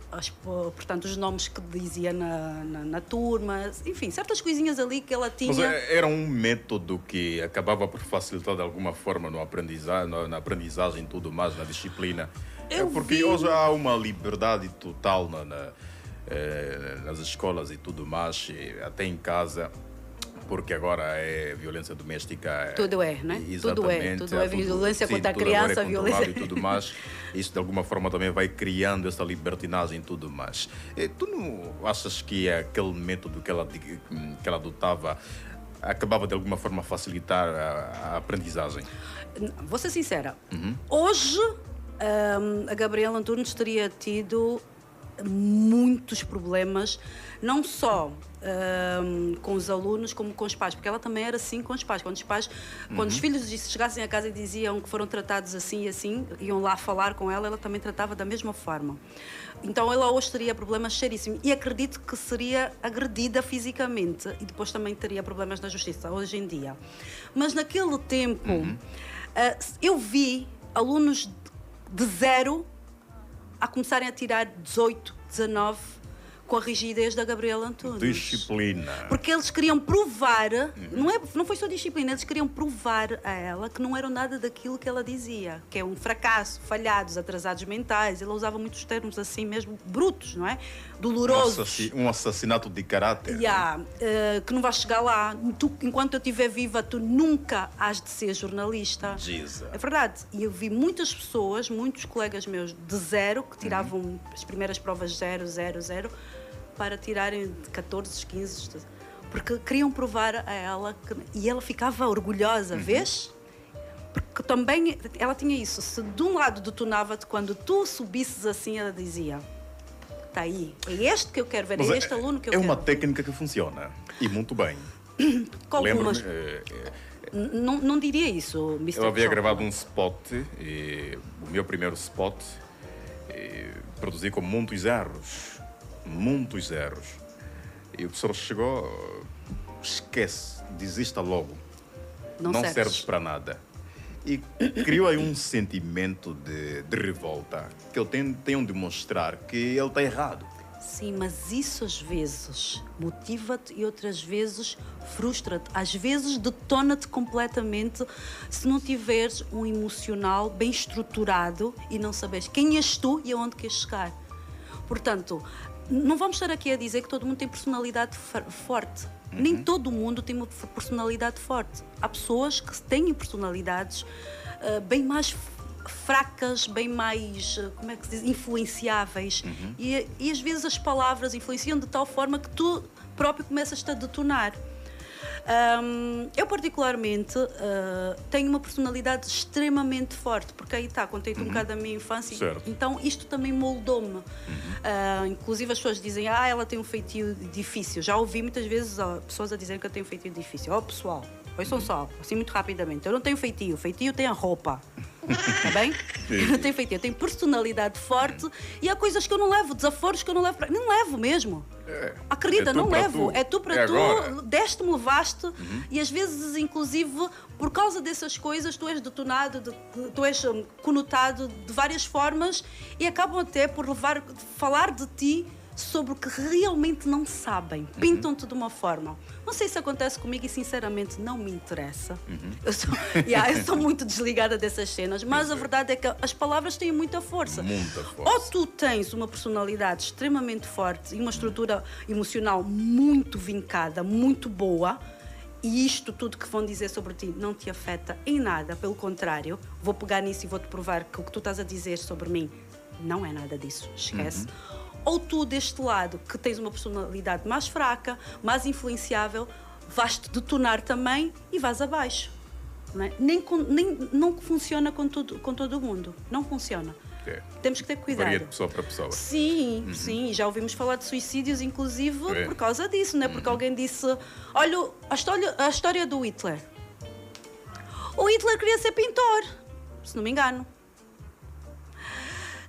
portanto, os nomes que dizia na turma, enfim, certas coisinhas ali que ela tinha. Mas era um método que acabava por facilitar de alguma forma na aprendizagem e tudo mais, na disciplina. Porque hoje há uma liberdade total nas escolas e tudo mais, e até em casa. Porque agora é violência doméstica. Tudo é, né? Exatamente. Tudo é violência contra a criança, violência. E tudo mais. Isso de alguma forma também vai criando essa libertinagem e tudo mais. Tu não achas que aquele método que ela adotava acabava de alguma forma facilitar a aprendizagem? Vou ser sincera. Hoje, a Gabriela Antunes teria tido muitos problemas, não só com os alunos como com os pais, porque ela também era assim com os pais. Quando os filhos chegassem a casa e diziam que foram tratados assim e assim, iam lá falar com ela, ela também tratava da mesma forma. Então ela hoje teria problemas seríssimos e acredito que seria agredida fisicamente e depois também teria problemas na justiça hoje em dia. Mas naquele tempo eu vi alunos de 0 a começarem a tirar 18, 19 com a rigidez da Gabriela Antunes. Disciplina. Porque eles queriam provar, não foi só disciplina, eles queriam provar a ela que não eram nada daquilo que ela dizia, que é um fracasso, falhados, atrasados mentais. Ela usava muitos termos assim mesmo, brutos, não é? Dolorosos. Um assassinato de caráter. Que não vais chegar lá. Enquanto eu estiver viva, tu nunca has de ser jornalista. Jesus. É verdade. E eu vi muitas pessoas, muitos colegas meus de 0, que tiravam as primeiras provas 0, 0, 0, para tirarem de 14, 15, porque queriam provar a ela e ela ficava orgulhosa, vês? Porque também ela tinha isso, se de um lado detonava-te, quando tu subisses assim, ela dizia: está aí, é este que eu quero ver, é este aluno que eu quero. É uma técnica que funciona, e muito bem. Algumas. Não diria isso, Mr. Eu havia Chopin. gravado um spot, o meu primeiro spot, produzi com muitos erros. E o professor chegou, esquece, desista logo. Não serves para nada. E criou aí um sentimento de revolta, que eu tenho de mostrar que ele está errado. Sim, mas isso às vezes motiva-te e outras vezes frustra-te. Às vezes detona-te completamente se não tiveres um emocional bem estruturado e não saberes quem és tu e aonde queres chegar. Portanto, não vamos estar aqui a dizer que todo mundo tem personalidade forte. Nem todo mundo tem uma personalidade forte. Há pessoas que têm personalidades bem mais fracas, bem mais, como é que se diz, influenciáveis. E às vezes as palavras influenciam de tal forma que tu próprio começas-te a detonar. Eu particularmente tenho uma personalidade extremamente forte, porque aí está, contei-te um bocado da minha infância, certo. Então isto também moldou-me. Inclusive as pessoas dizem, ela tem um feitio difícil. Já ouvi muitas vezes pessoas a dizer que eu tenho um feitio difícil. Pessoal, ouçam só, assim muito rapidamente, eu não tenho feitio tem a roupa. Está bem? Eu não tenho feitio, eu tenho personalidade forte e há coisas que eu não levo, desaforos que eu não levo para... Não levo mesmo. Acredita, não levo. É tu para tu, deste-me, levaste e às vezes, inclusive, por causa dessas coisas, tu és detonado, tu és conotado de várias formas e acabam até por falar de ti sobre o que realmente não sabem. Pintam-te de uma forma. Não sei se acontece comigo e, sinceramente, não me interessa. Eu sou muito desligada dessas cenas, mas a verdade é que as palavras têm muita força. Muita força. Ou tu tens uma personalidade extremamente forte e uma estrutura emocional muito vincada, muito boa, e isto tudo que vão dizer sobre ti não te afeta em nada. Pelo contrário, vou pegar nisso e vou-te provar que o que tu estás a dizer sobre mim não é nada disso. Esquece. Ou tu, deste lado, que tens uma personalidade mais fraca, mais influenciável, vais-te detonar também e vais abaixo. Não é? Não funciona com todo mundo. Não funciona. Temos que ter cuidado. Varia de pessoa para pessoa. Sim, sim. Já ouvimos falar de suicídios, inclusive, por causa disso, não é? Porque alguém disse... Olha, a história do Hitler. O Hitler queria ser pintor, se não me engano.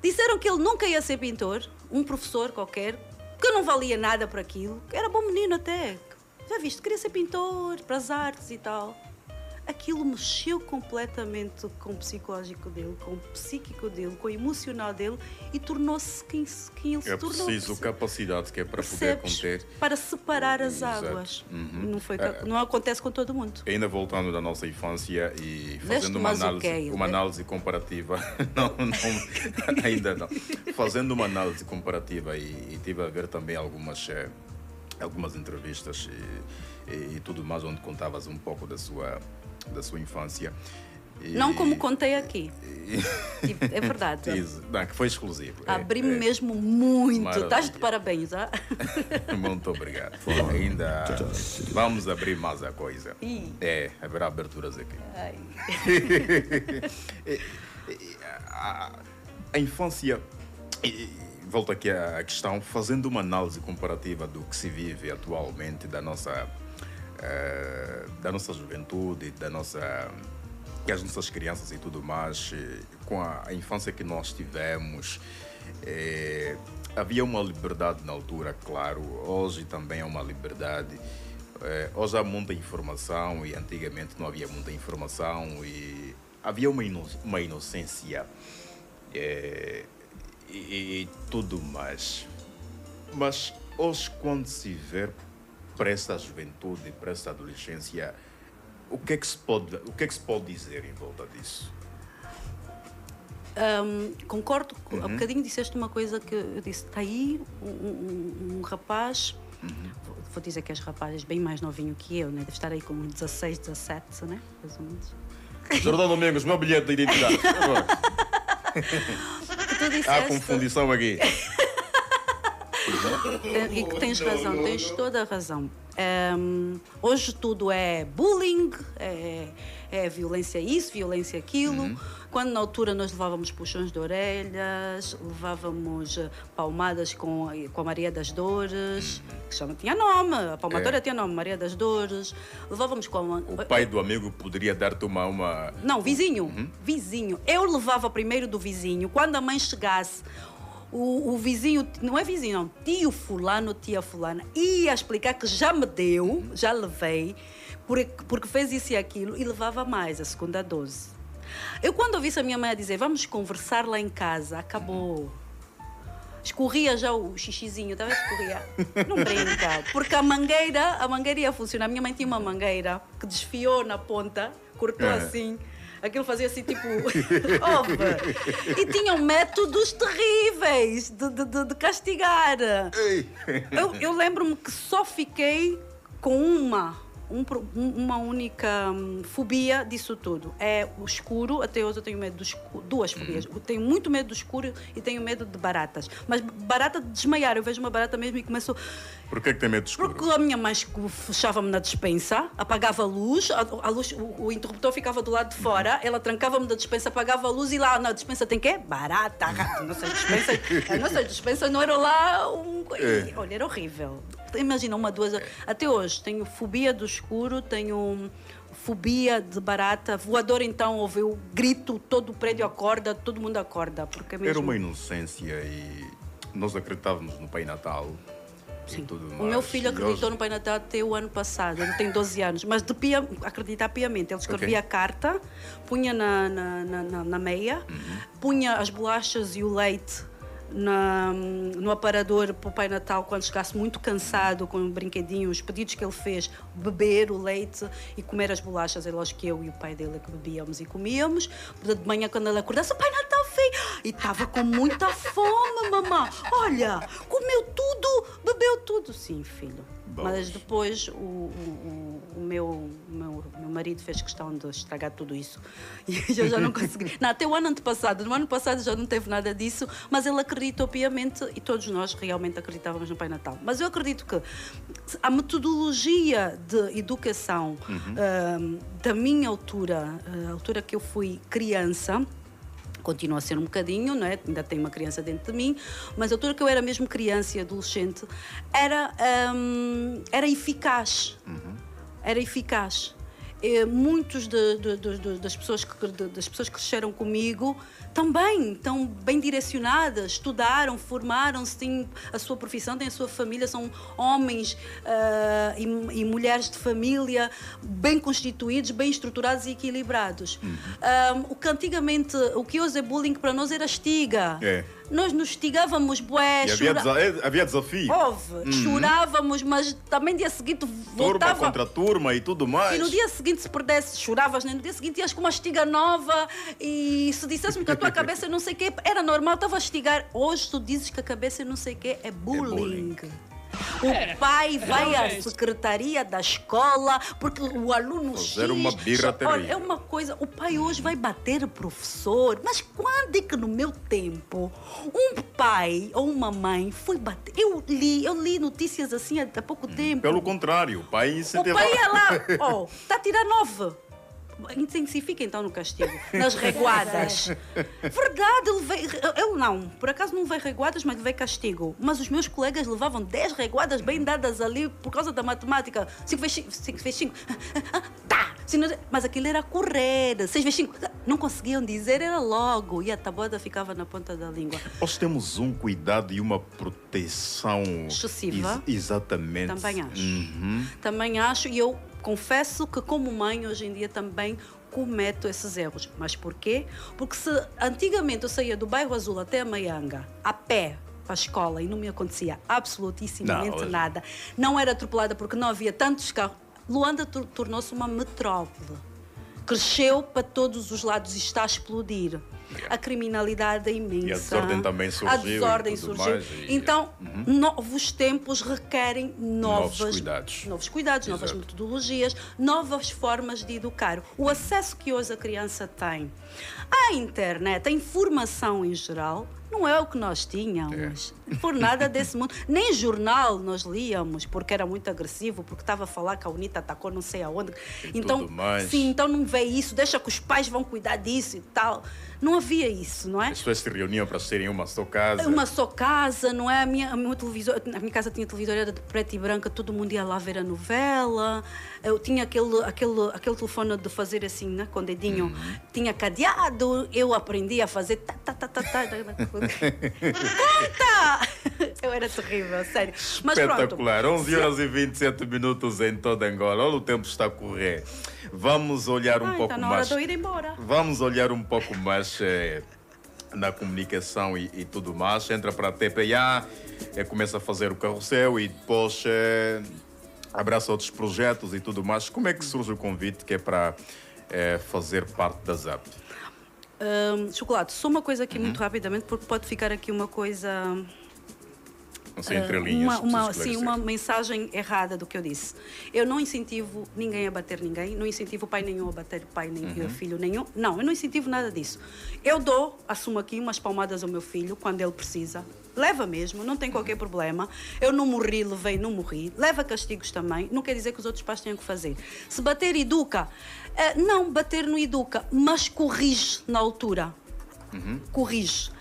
Disseram que ele nunca ia ser pintor, um professor qualquer, que não valia nada para aquilo, que era bom menino até. Já viste, queria ser pintor, para as artes e tal. aquilo mexeu completamente com o psicológico dele, com o psíquico dele, com o emocional dele e tornou-se quem ele se tornou. É preciso capacidade que é para poder conter. Para separar as águas. Não acontece com todo mundo. Ainda voltando da nossa infância e fazendo uma análise comparativa. Ainda não. Fazendo uma análise comparativa e tive a ver também algumas entrevistas e tudo mais, onde contavas um pouco da sua infância. Não como contei aqui. É verdade. Que foi exclusivo. Abri-me mesmo muito. Maravilha. Estás de parabéns, ah? Muito obrigado. Ainda vamos abrir mais a coisa. Haverá aberturas aqui. A infância... Volto aqui à questão, fazendo uma análise comparativa do que se vive atualmente, da nossa juventude, as nossas crianças e tudo mais, com a infância que nós tivemos. Havia uma liberdade na altura, claro, hoje também há uma liberdade. Hoje há muita informação e antigamente não havia muita informação e havia uma inocência e tudo mais. Mas hoje, quando se vê para essa juventude, para essa adolescência, o que é que se pode dizer em volta disso? Concordo, há bocadinho disseste uma coisa que eu disse, está aí um rapaz, vou dizer que és rapaz, bem mais novinho que eu, né? Deve estar aí com 16, 17, né? Mais ou menos. Jordão Domingos, meu bilhete de identidade. Há confundição aqui. E que tens razão, tens toda a razão. Hoje tudo é bullying, é violência isso, violência aquilo. Quando na altura nós levávamos puxões de orelhas, levávamos palmadas com a Maria das Dores, que tinha nome, a palmatória tinha nome, Maria das Dores. Levávamos com o pai do amigo poderia dar-te uma... Não, vizinho, vizinho. Eu levava primeiro do vizinho. Quando a mãe chegasse, o vizinho, não é vizinho, não, tio fulano, tia fulana, ia explicar que já me deu, já levei, porque fez isso e aquilo, e levava mais, a segunda dose. Eu, quando ouvi a minha mãe a dizer, vamos conversar lá em casa, acabou. Escorria já o xixizinho, estava a escorrer. Não brinca, porque a mangueira ia funcionar. A minha mãe tinha uma mangueira que desfiou na ponta, cortou assim. Aquilo fazia assim, tipo, e tinham métodos terríveis de castigar. Eu lembro-me que só fiquei com uma única fobia disso tudo. É o escuro. Até hoje eu tenho medo do escuro. Duas fobias. Eu tenho muito medo do escuro e tenho medo de baratas. Mas barata de desmaiar. Eu vejo uma barata mesmo e começo... Por que tem medo do escuro? Porque a minha mãe fechava-me na despensa, apagava a luz, o interruptor ficava do lado de fora, ela trancava-me da despensa, apagava a luz e lá na despensa tem quê? Barata. A nossa despensa não era lá Olha, era horrível. Imagina, duas... Até hoje tenho fobia do escuro, tenho fobia de barata. Voador, então, ouve o grito, todo o prédio acorda, todo mundo acorda. Porque mesmo... Era uma inocência e nós acreditávamos no Pai Natal. Sim. O meu filho acreditou no Pai Natal até o ano passado. Ele tem 12 anos, mas acreditar piamente. Ele escrevia a carta, punha na meia, punha as bolachas e o leite no aparador para o Pai Natal, quando chegasse muito cansado com o brinquedinho, os pedidos que ele fez, beber o leite e comer as bolachas. É lógico que eu e o pai dele que bebíamos e comíamos. De manhã, quando ele acordasse, o Pai Natal veio e estava com muita fome, mamãe. Olha, comeu tudo, bebeu tudo. Sim, filho. Mas depois o meu marido fez questão de estragar tudo isso. E eu já não consegui. Não, até o ano antepassado. No ano passado já não teve nada disso, mas ele acreditou piamente e todos nós realmente acreditávamos no Pai Natal. Mas eu acredito que a metodologia de educação da minha altura, a altura que eu fui criança, continua a ser um bocadinho, não é? Ainda tenho uma criança dentro de mim, mas a altura que eu era mesmo criança e adolescente era eficaz. Era eficaz. muitos das pessoas que cresceram comigo também estão bem direcionadas, estudaram, formaram-se, têm a sua profissão, têm a sua família, são homens e mulheres de família bem constituídos, bem estruturados e equilibrados. O que hoje é bullying para nós era estiga. Nós nos estigávamos, havia desafio. Chorávamos, mas também dia seguinte voltava. Turma contra turma e tudo mais. E no dia seguinte, se perdesse, choravas, né? No dia seguinte ias com uma estiga nova e se dissesse-me que a tua cabeça não sei o quê, era normal, estava a estigar. Hoje tu dizes que a cabeça não sei o quê é bullying. O pai vai à secretaria da escola porque o aluno fazer uma birra terrível. É uma coisa, o pai hoje vai bater o professor, mas quando é que no meu tempo um pai ou uma mãe foi bater? Eu li notícias assim há pouco tempo. Pelo contrário, o pai incentivava. O pai ia lá, está a tirar 9. Intensifica então no castigo, nas reguadas. Verdade, eu não, por acaso não levei reguadas, mas levei castigo. Mas os meus colegas levavam 10 reguadas bem dadas ali por causa da matemática. 5 vezes 5. Tá! Mas aquilo era correr. 6 vezes 5. Não conseguiam dizer, era logo. E a tabuada ficava na ponta da língua. Nós temos um cuidado e uma proteção excessiva. Exatamente. Também acho. Também acho, e eu confesso que como mãe hoje em dia também cometo esses erros. Mas porquê? Porque se antigamente eu saía do bairro Azul até a Maianga, a pé, para a escola, e não me acontecia absolutissimamente nada. Não era atropelada porque não havia tantos carros. Luanda tornou-se uma metrópole. Cresceu para todos os lados e está a explodir. A criminalidade é imensa. E a desordem também surgiu. A desordem surgiu. Então, novos tempos requerem novos cuidados, novas metodologias, novas formas de educar. O acesso que hoje a criança tem à internet, à informação em geral, não é o que nós tínhamos. Por nada desse mundo. Nem jornal nós líamos, porque era muito agressivo, porque estava a falar que a UNITA atacou não sei aonde. Então, sim, então não vê isso, deixa que os pais vão cuidar disso e tal. Não havia isso, não é? As pessoas se reuniam para serem uma só casa. Uma só casa, não é? A minha casa tinha televisor, era de preto e branco, todo mundo ia lá ver a novela. Eu tinha aquele telefone de fazer assim, né? Com o dedinho. Tinha cadeado, eu aprendi a fazer conta! Eu era terrível, sério. Mas espetacular. Pronto. 11 horas e 27 minutos em toda Angola. Olha, o tempo está a correr. Vamos olhar um pouco tá na mais. Hora de eu ir embora. Vamos olhar um pouco mais na comunicação e tudo mais. Entra para a TPA, começa a fazer o carrossel e depois abraça outros projetos e tudo mais. Como é que surge o convite que é para fazer parte da ZAP? Chocolate, só uma coisa aqui muito rapidamente, porque pode ficar aqui uma coisa... Assim, entre linhas, uma mensagem errada do que eu disse. Eu não incentivo ninguém a bater ninguém, não incentivo pai nenhum a bater pai, nem filho nenhum. Não, eu não incentivo nada disso. Eu assumo aqui umas palmadas ao meu filho quando ele precisa. Leva mesmo, não tem qualquer problema. Eu não morri, levei, não morri. Leva castigos também. Não quer dizer que os outros pais tenham que fazer. Se bater, educa. Não, bater não educa, mas corrige na altura. Corrige.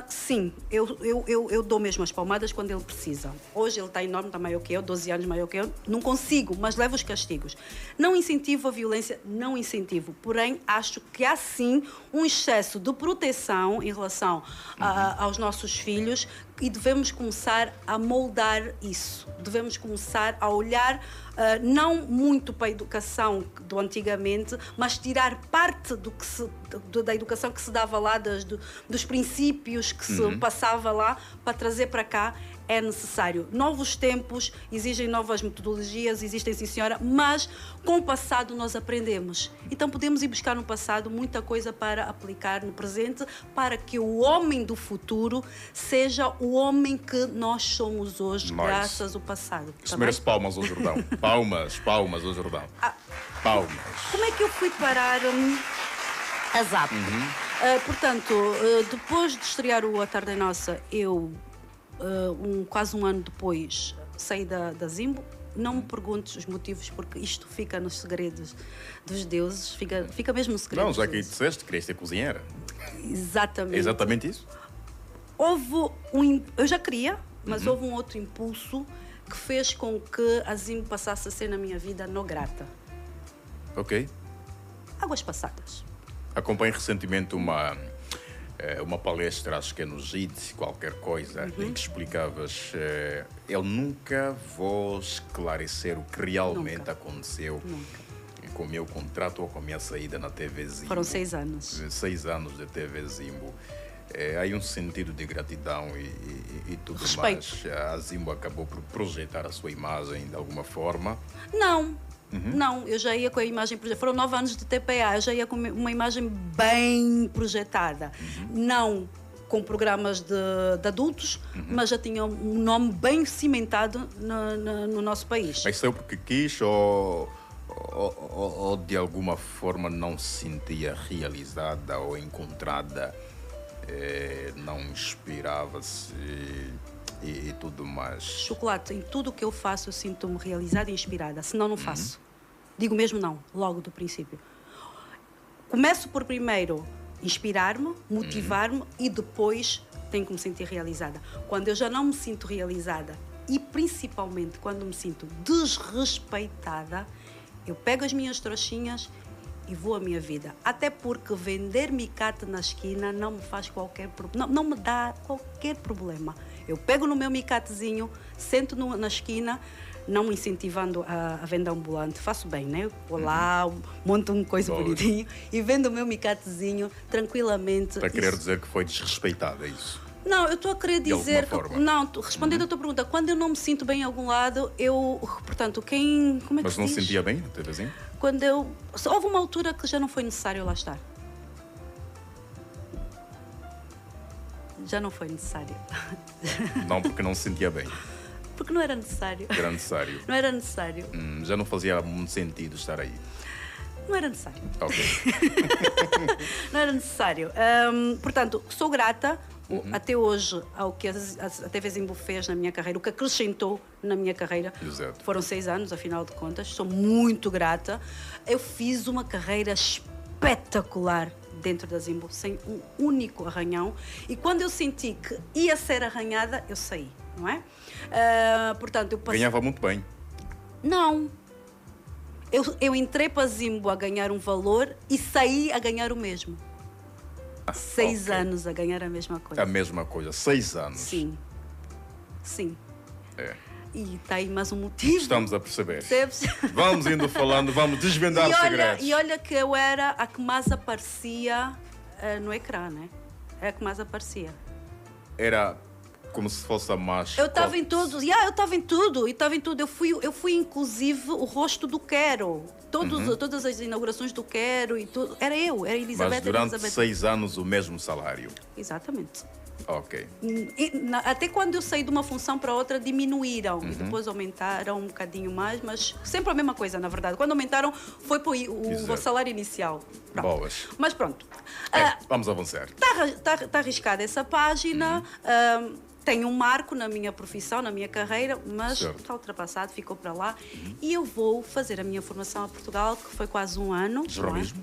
Sim, eu dou mesmo as palmadas quando ele precisa. Hoje ele está enorme, está maior que eu, 12 anos maior que eu. Não consigo, mas levo os castigos. Não incentivo a violência, não incentivo. Porém, acho que há sim um excesso de proteção em relação aos nossos filhos e devemos começar a moldar isso. Devemos começar a olhar não muito para a educação do antigamente, mas tirar parte da educação que se dava lá, dos princípios que se passava lá, para trazer para cá. É necessário. Novos tempos exigem novas metodologias, existem sim senhora, mas com o passado nós aprendemos. Então podemos ir buscar no passado muita coisa para aplicar no presente, para que o homem do futuro seja o homem que nós somos hoje, graças ao passado. Isso merece palmas ao Jordão. Palmas ao Jordão. Palmas. Como é que eu fui parar a ZAP? Portanto, depois de estrear o A Tarde é Nossa, eu... quase um ano depois saí da Zimbo. Não me perguntes os motivos, porque isto fica nos segredos dos deuses, fica mesmo no segredo. Não, já que disseste que querias ser cozinheira. Exatamente. É exatamente isso? Eu já queria, mas houve um outro impulso que fez com que a Zimbo passasse a ser na minha vida não grata. Ok. Águas passadas. Acompanhei recentemente uma palestra, acho que é no JIT, qualquer coisa, em que explicavas, eu nunca vou esclarecer o que realmente aconteceu com o meu contrato ou com a minha saída na TV Zimbo. Foram 6 anos. 6 anos de TV Zimbo. Há um sentido de gratidão e tudo Respeito. mais. A Zimbo acabou por projetar a sua imagem de alguma forma. Não. Não, eu já ia com a imagem projetada. Foram 9 anos de TPA, eu já ia com uma imagem bem projetada. Não com programas de adultos, mas já tinha um nome bem cimentado no nosso país. Mas saiu porque quis ou de alguma forma não se sentia realizada ou encontrada, não inspirava-se e tudo mais? Chocolate, em tudo o que eu faço eu sinto-me realizada e inspirada, senão não faço. Digo mesmo não, logo do princípio. Começo por primeiro inspirar-me, motivar-me e depois tenho que me sentir realizada. Quando eu já não me sinto realizada e principalmente quando me sinto desrespeitada, eu pego as minhas trouxinhas e vou a minha vida. Até porque vender micate na esquina não me faz qualquer problema, não me dá qualquer problema. Eu pego no meu micatezinho, sento na esquina, não me incentivando a venda ambulante. Faço bem, né? Vou lá, monto uma coisa bonitinha e vendo o meu micatezinho tranquilamente. Para querer dizer que foi desrespeitada, é isso? Não, eu estou a querer dizer que... Não, respondendo a tua pergunta, quando eu não me sinto bem em algum lado, eu... Portanto, quem... Como é que Mas não se sentia bem, TVzinho? Quando eu... Houve uma altura que já não foi necessário lá estar. Já não foi necessário. Não, porque não se sentia bem. Porque não era necessário. Era necessário. Não era necessário. Já não fazia muito sentido estar aí. Não era necessário. Ok. Não era necessário. Portanto, sou grata até hoje ao que a TV Zimbo fez na minha carreira, o que acrescentou na minha carreira. Exato. Foram 6 anos, afinal de contas. Sou muito grata. Eu fiz uma carreira espetacular dentro da Zimbo, sem um único arranhão. E quando eu senti que ia ser arranhada, eu saí, não é? Portanto, eu passei... Ganhava muito bem. Não. Eu entrei para a Zimbo a ganhar um valor e saí a ganhar o mesmo. 6 anos a ganhar a mesma coisa. A mesma coisa, 6 anos. Sim. Sim. É. E está aí mais um motivo. Estamos a perceber. Percebes? Vamos indo falando, vamos desvendar os segredos. E olha que eu era a que mais aparecia no ecrã, né? É a que mais aparecia. Era como se fosse a mais... Eu estava em tudo. Eu estava em tudo. Eu fui inclusive o rosto do Quero. Todas as inaugurações do Quero e tudo. Era Elizabeth. Mas durante 6 anos o mesmo salário. Exatamente. Ok. Até quando eu saí de uma função para outra, diminuíram e depois aumentaram um bocadinho mais, mas sempre a mesma coisa, na verdade. Quando aumentaram, foi para o salário inicial. Pronto. Boas. Mas pronto. Vamos avançar. Está arriscada essa página. Tem um marco na minha profissão, na minha carreira, mas está ultrapassado, ficou para lá. E eu vou fazer a minha formação a Portugal, que foi quase 1 ano. Jornalismo?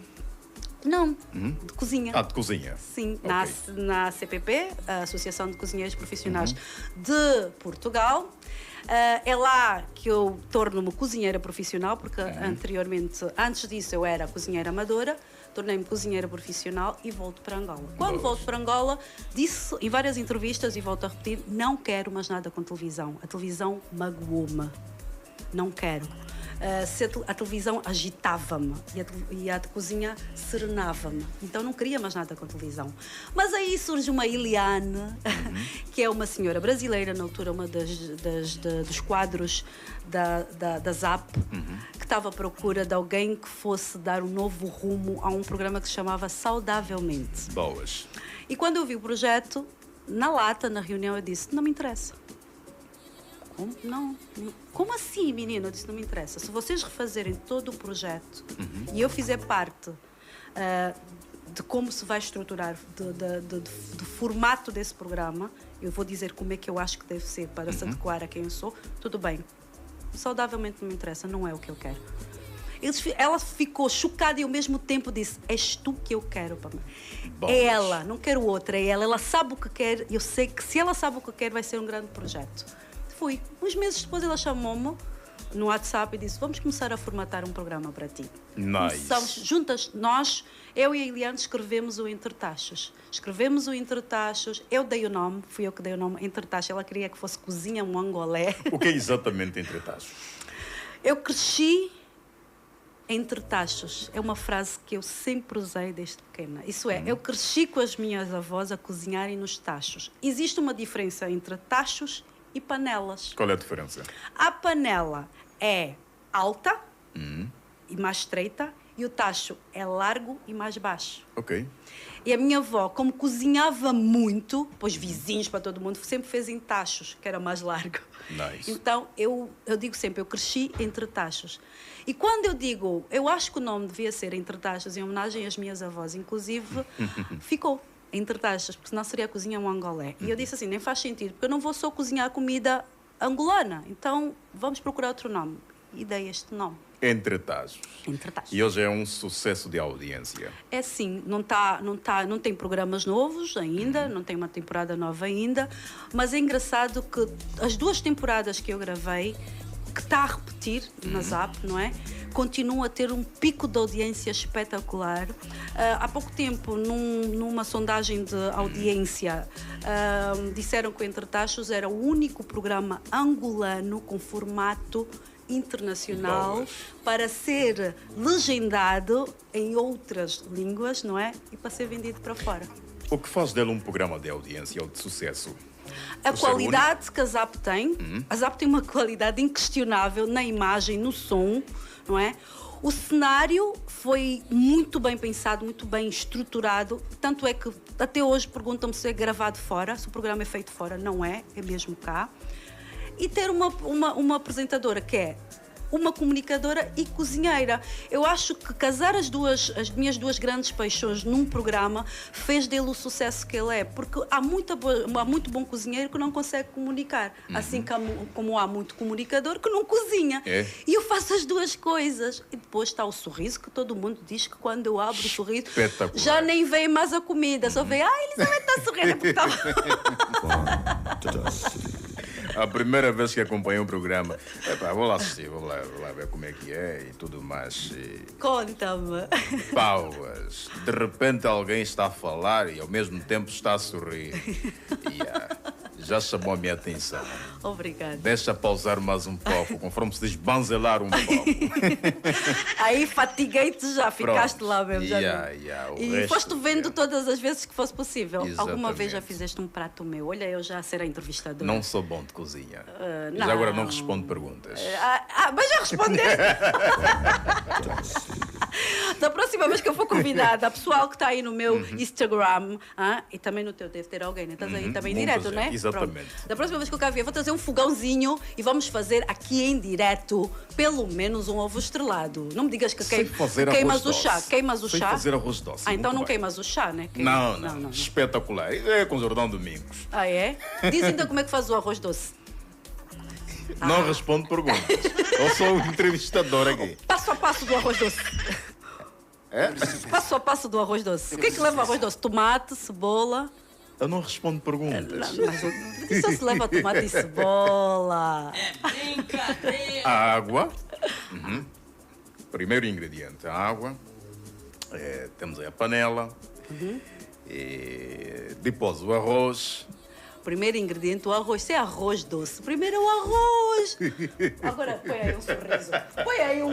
Não, de cozinha. De cozinha. Sim, na CPP, a Associação de Cozinheiros Profissionais de Portugal. É lá que eu torno-me cozinheira profissional, porque antes disso eu era cozinheira amadora, tornei-me cozinheira profissional e volto para Angola. Quando volto para Angola, disse em várias entrevistas, e volto a repetir, não quero mais nada com televisão. A televisão magoou-me. Não quero. A televisão agitava-me e a de cozinha serenava-me. Então não queria mais nada com televisão. Mas aí surge uma Eliane, que é uma senhora brasileira, na altura uma dos quadros da ZAP, que estava à procura de alguém que fosse dar um novo rumo a um programa que se chamava Saudavelmente. Boas. E quando eu vi o projeto, na lata, na reunião, eu disse, não me interessa. Como? Não. Como assim, menina? Eu disse, não me interessa. Se vocês refazerem todo o projeto e eu fizer parte de como se vai estruturar, do formato desse programa, eu vou dizer como é que eu acho que deve ser para se adequar a quem eu sou, tudo bem. Saudavelmente não me interessa, não é o que eu quero. Ela ficou chocada e ao mesmo tempo disse, és tu que eu quero para mim. É ela, não quero outra, é ela. Ela sabe o que quer, eu sei que se ela sabe o que quer, vai ser um grande projeto. Fui. Uns meses depois ela chamou-me no WhatsApp e disse, vamos começar a formatar um programa para ti. Nice. Começamos juntas, nós, eu e a Eliane, escrevemos o Entre Tachos. Escrevemos o Entre Tachos, eu dei o nome, fui eu que dei o nome Entre Tachos, ela queria que fosse Cozinha Mongolé. O que é exatamente Entre Tachos? Eu cresci entre tachos. É uma frase que eu sempre usei desde pequena. Isso é, eu cresci com as minhas avós a cozinharem nos tachos. Existe uma diferença entre tachos e panelas. Qual é a diferença? A panela é alta e mais estreita e o tacho é largo e mais baixo. Ok. E a minha avó, como cozinhava muito, pois vizinhos para todo mundo, sempre fez em tachos, que era mais largo. Nice. Então, eu digo sempre, eu cresci entre tachos. E quando eu digo, eu acho que o nome devia ser Entre Tachos, em homenagem às minhas avós, inclusive, ficou Entre Tachos, porque senão seria a Cozinha Mongolé. E eu disse assim, nem faz sentido, porque eu não vou só cozinhar comida angolana, então vamos procurar outro nome. E dei este nome. Entre Tachos. Entre Tachos. E hoje é um sucesso de audiência. É sim, não tem programas novos ainda, não tem uma temporada nova ainda, mas é engraçado que as 2 temporadas que eu gravei, que está a repetir na Zap, não é? Continua a ter um pico de audiência espetacular. Há pouco tempo, numa sondagem de audiência, disseram que o Entre Tachos era o único programa angolano com formato internacional para ser legendado em outras línguas, não é? E para ser vendido para fora. O que faz dele um programa de audiência ou de sucesso? A qualidade que a Zap tem, a Zap tem uma qualidade inquestionável na imagem, no som, não é? O cenário foi muito bem pensado, muito bem estruturado, tanto é que até hoje perguntam-me se é gravado fora, se o programa é feito fora. Não é, é mesmo cá. E ter uma apresentadora que é uma comunicadora e cozinheira. Eu acho que casar as minhas 2 grandes paixões num programa fez dele o sucesso que ele é, porque há muito bom cozinheiro que não consegue comunicar, assim como há muito comunicador que não cozinha. É. E eu faço as 2 coisas. E depois está o sorriso, que todo mundo diz que quando eu abro o sorriso, já nem vem mais a comida, só vem, Elizabeth está sorrindo, porque estava... A primeira vez que acompanhei um programa, vou lá assistir, vou lá ver como é que é e tudo mais. Conta-me. Pauas. De repente alguém está a falar e ao mesmo tempo está a sorrir. Já chamou a minha atenção. Obrigada. Deixa pausar mais um pouco, conforme se diz banzelar um pouco. Aí fatiguei-te já, ficaste lá mesmo. E foste vendo todas as vezes que fosse possível. Exatamente. Alguma vez já fizeste um prato meu? Olha, eu já ser a entrevistadora. Não sou bom de cozinha. Não. Já agora não respondo perguntas. Mas já respondeste. Da próxima vez que eu for convidada, a pessoal que está aí no meu Instagram, e também no teu deve ter alguém, né? Estás aí também em direto, não é? Exatamente. Pronto. Da próxima vez que eu cá vier, vou trazer um fogãozinho e vamos fazer aqui em direto pelo menos um ovo estrelado. Não me digas que queimas o chá. Queimas o chá? Sem fazer arroz doce. Então não queimas o chá, né? Não. Espetacular. É com Jordão Domingos. É? Diz então como é que faz o arroz doce. Não respondo perguntas. Eu sou o entrevistador aqui. Passo a passo do arroz doce. Passo a passo do arroz doce. O que é que leva o arroz doce? Tomate, cebola. Eu não respondo perguntas. Só se leva tomate e cebola. É brincadeira. Água. Primeiro ingrediente, a água. Temos aí a panela. E depois o arroz. Primeiro ingrediente, o arroz. Isso é arroz doce. Primeiro é o arroz. Agora põe aí um sorriso. Põe aí um...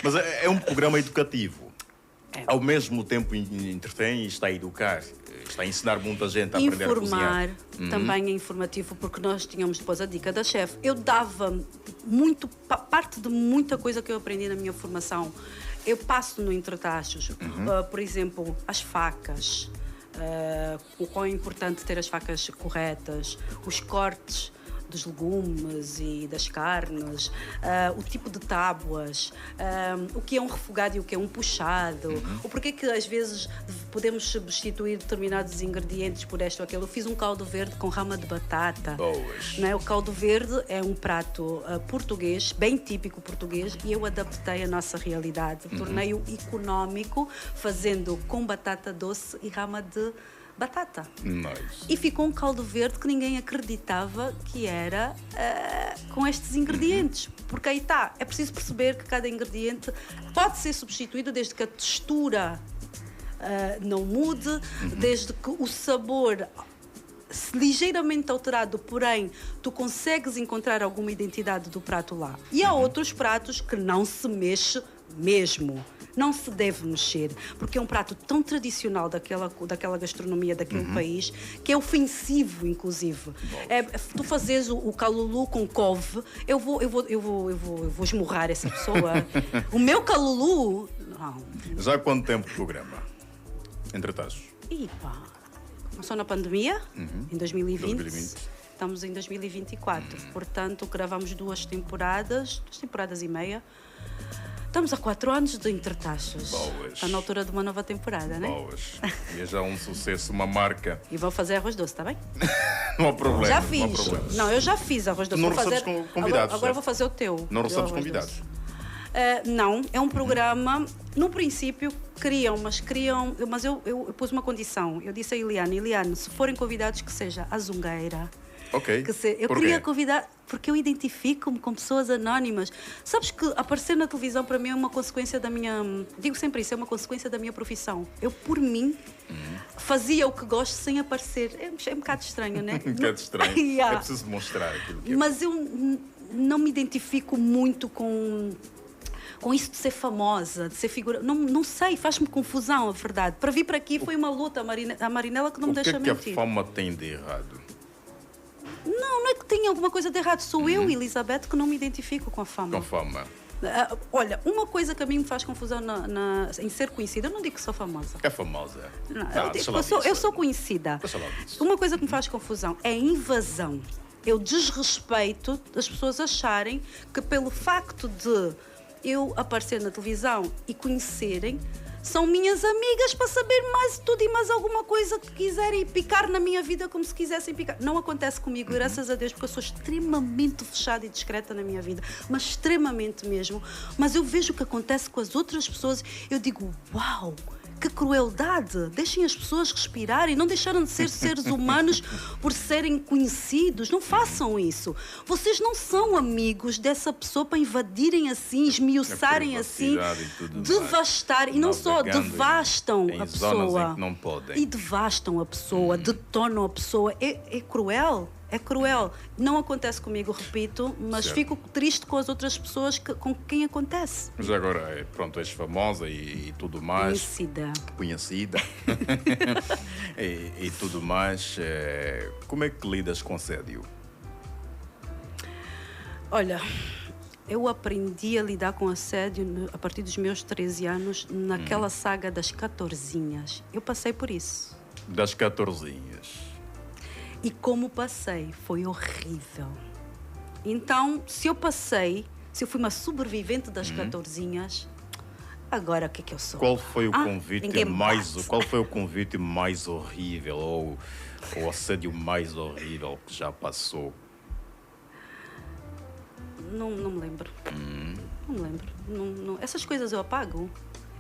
Mas é um programa educativo. Ao mesmo tempo entretém e está a educar. Está a ensinar muita gente a aprender a cozinhar. Informar, também é informativo, porque nós tínhamos depois a dica da chefe. Eu dava parte de muita coisa que eu aprendi na minha formação. Eu passo no Entre Tachos, por exemplo, as facas, o quão é importante ter as facas corretas, os cortes dos legumes e das carnes, o tipo de tábuas, o que é um refogado e o que é um puxado, o porquê que às vezes podemos substituir determinados ingredientes por este ou aquele. Eu fiz um caldo verde com rama de batata. Não é? O caldo verde é um prato português, bem típico português, e eu adaptei a nossa realidade. Tornei-o económico, fazendo com batata doce e rama de batata. Nice. E ficou um caldo verde que ninguém acreditava que era com estes ingredientes. Porque aí está, é preciso perceber que cada ingrediente pode ser substituído desde que a textura não mude, desde que o sabor ligeiramente alterado, porém tu consegues encontrar alguma identidade do prato lá. E há outros pratos que não se mexe mesmo. Não se deve mexer, porque é um prato tão tradicional daquela gastronomia daquele país, que é ofensivo, inclusive. Tu fazes o calulu com couve, eu vou esmurrar essa pessoa. O meu calulu... Não. Já há quanto tempo de programa? Entretanto. Começou na pandemia, em 2020. Estamos em 2024. Portanto, gravamos 2 temporadas e meia. Estamos há 4 anos de Entretaxos. Boas. Está na altura de uma nova temporada, né? Boas. E é já um sucesso, uma marca. E vou fazer arroz doce, está bem? Não há problema. Já fiz. Não há problema. Não, eu já fiz arroz doce. Não Vou recebes fazer... convidados. Agora vou fazer o teu. Não recebes arroz convidados. doce. Não, é um programa. No princípio queriam, mas eu pus uma condição. Eu disse a Eliane, se forem convidados, que seja a zungueira. Ok. Eu queria convidar, porque eu identifico-me com pessoas anónimas. Sabes que aparecer na televisão para mim é uma consequência da minha... Digo sempre isso, é uma consequência da minha profissão. Eu, por mim, fazia o que gosto sem aparecer. É um bocado estranho, né? Um bocado estranho. Yeah. É preciso mostrar aquilo que é. Mas eu não me identifico muito com isso de ser famosa, de ser figura. Não sei, faz-me confusão, a verdade. Para vir para aqui foi uma luta, a Marinela que não me deixa mentir. O que é que a fama tem de errado? Não é que tenha alguma coisa de errado. Sou eu, Elizabeth, que não me identifico com a fama. Com fama. Olha, uma coisa que a mim me faz confusão em ser conhecida, eu não digo que sou famosa. É famosa. Não, eu sou conhecida. Uma coisa que me faz confusão é a invasão. Eu desrespeito as pessoas acharem que pelo facto de eu aparecer na televisão e conhecerem, são minhas amigas para saber mais tudo e mais alguma coisa que quiserem picar na minha vida como se quisessem picar. Não acontece comigo, graças a Deus, porque eu sou extremamente fechada e discreta na minha vida, mas extremamente mesmo. Mas eu vejo o que acontece com as outras pessoas, eu digo, uau! Que crueldade! Deixem as pessoas respirarem, não deixaram de ser seres humanos por serem conhecidos. Não façam isso. Vocês não são amigos dessa pessoa para invadirem assim, esmiuçarem assim, devastar. E não só devastam a pessoa. Não podem. E devastam a pessoa, detonam a pessoa. É cruel. É cruel. Não acontece comigo, repito, mas certo. Fico triste com as outras pessoas com quem acontece. Mas agora, pronto, és famosa e tudo mais. Conhecida. e tudo mais. Como é que lidas com assédio? Olha, eu aprendi a lidar com assédio a partir dos meus 13 anos, naquela saga das 14zinhas. Eu passei por isso. Das 14zinhas. E como passei, foi horrível. Então, se eu fui uma sobrevivente das 14zinhas, agora o que é que eu sou? Qual foi o convite mais horrível ou o assédio mais horrível que já passou? Não me lembro. Não me lembro. Não. Essas coisas eu apago.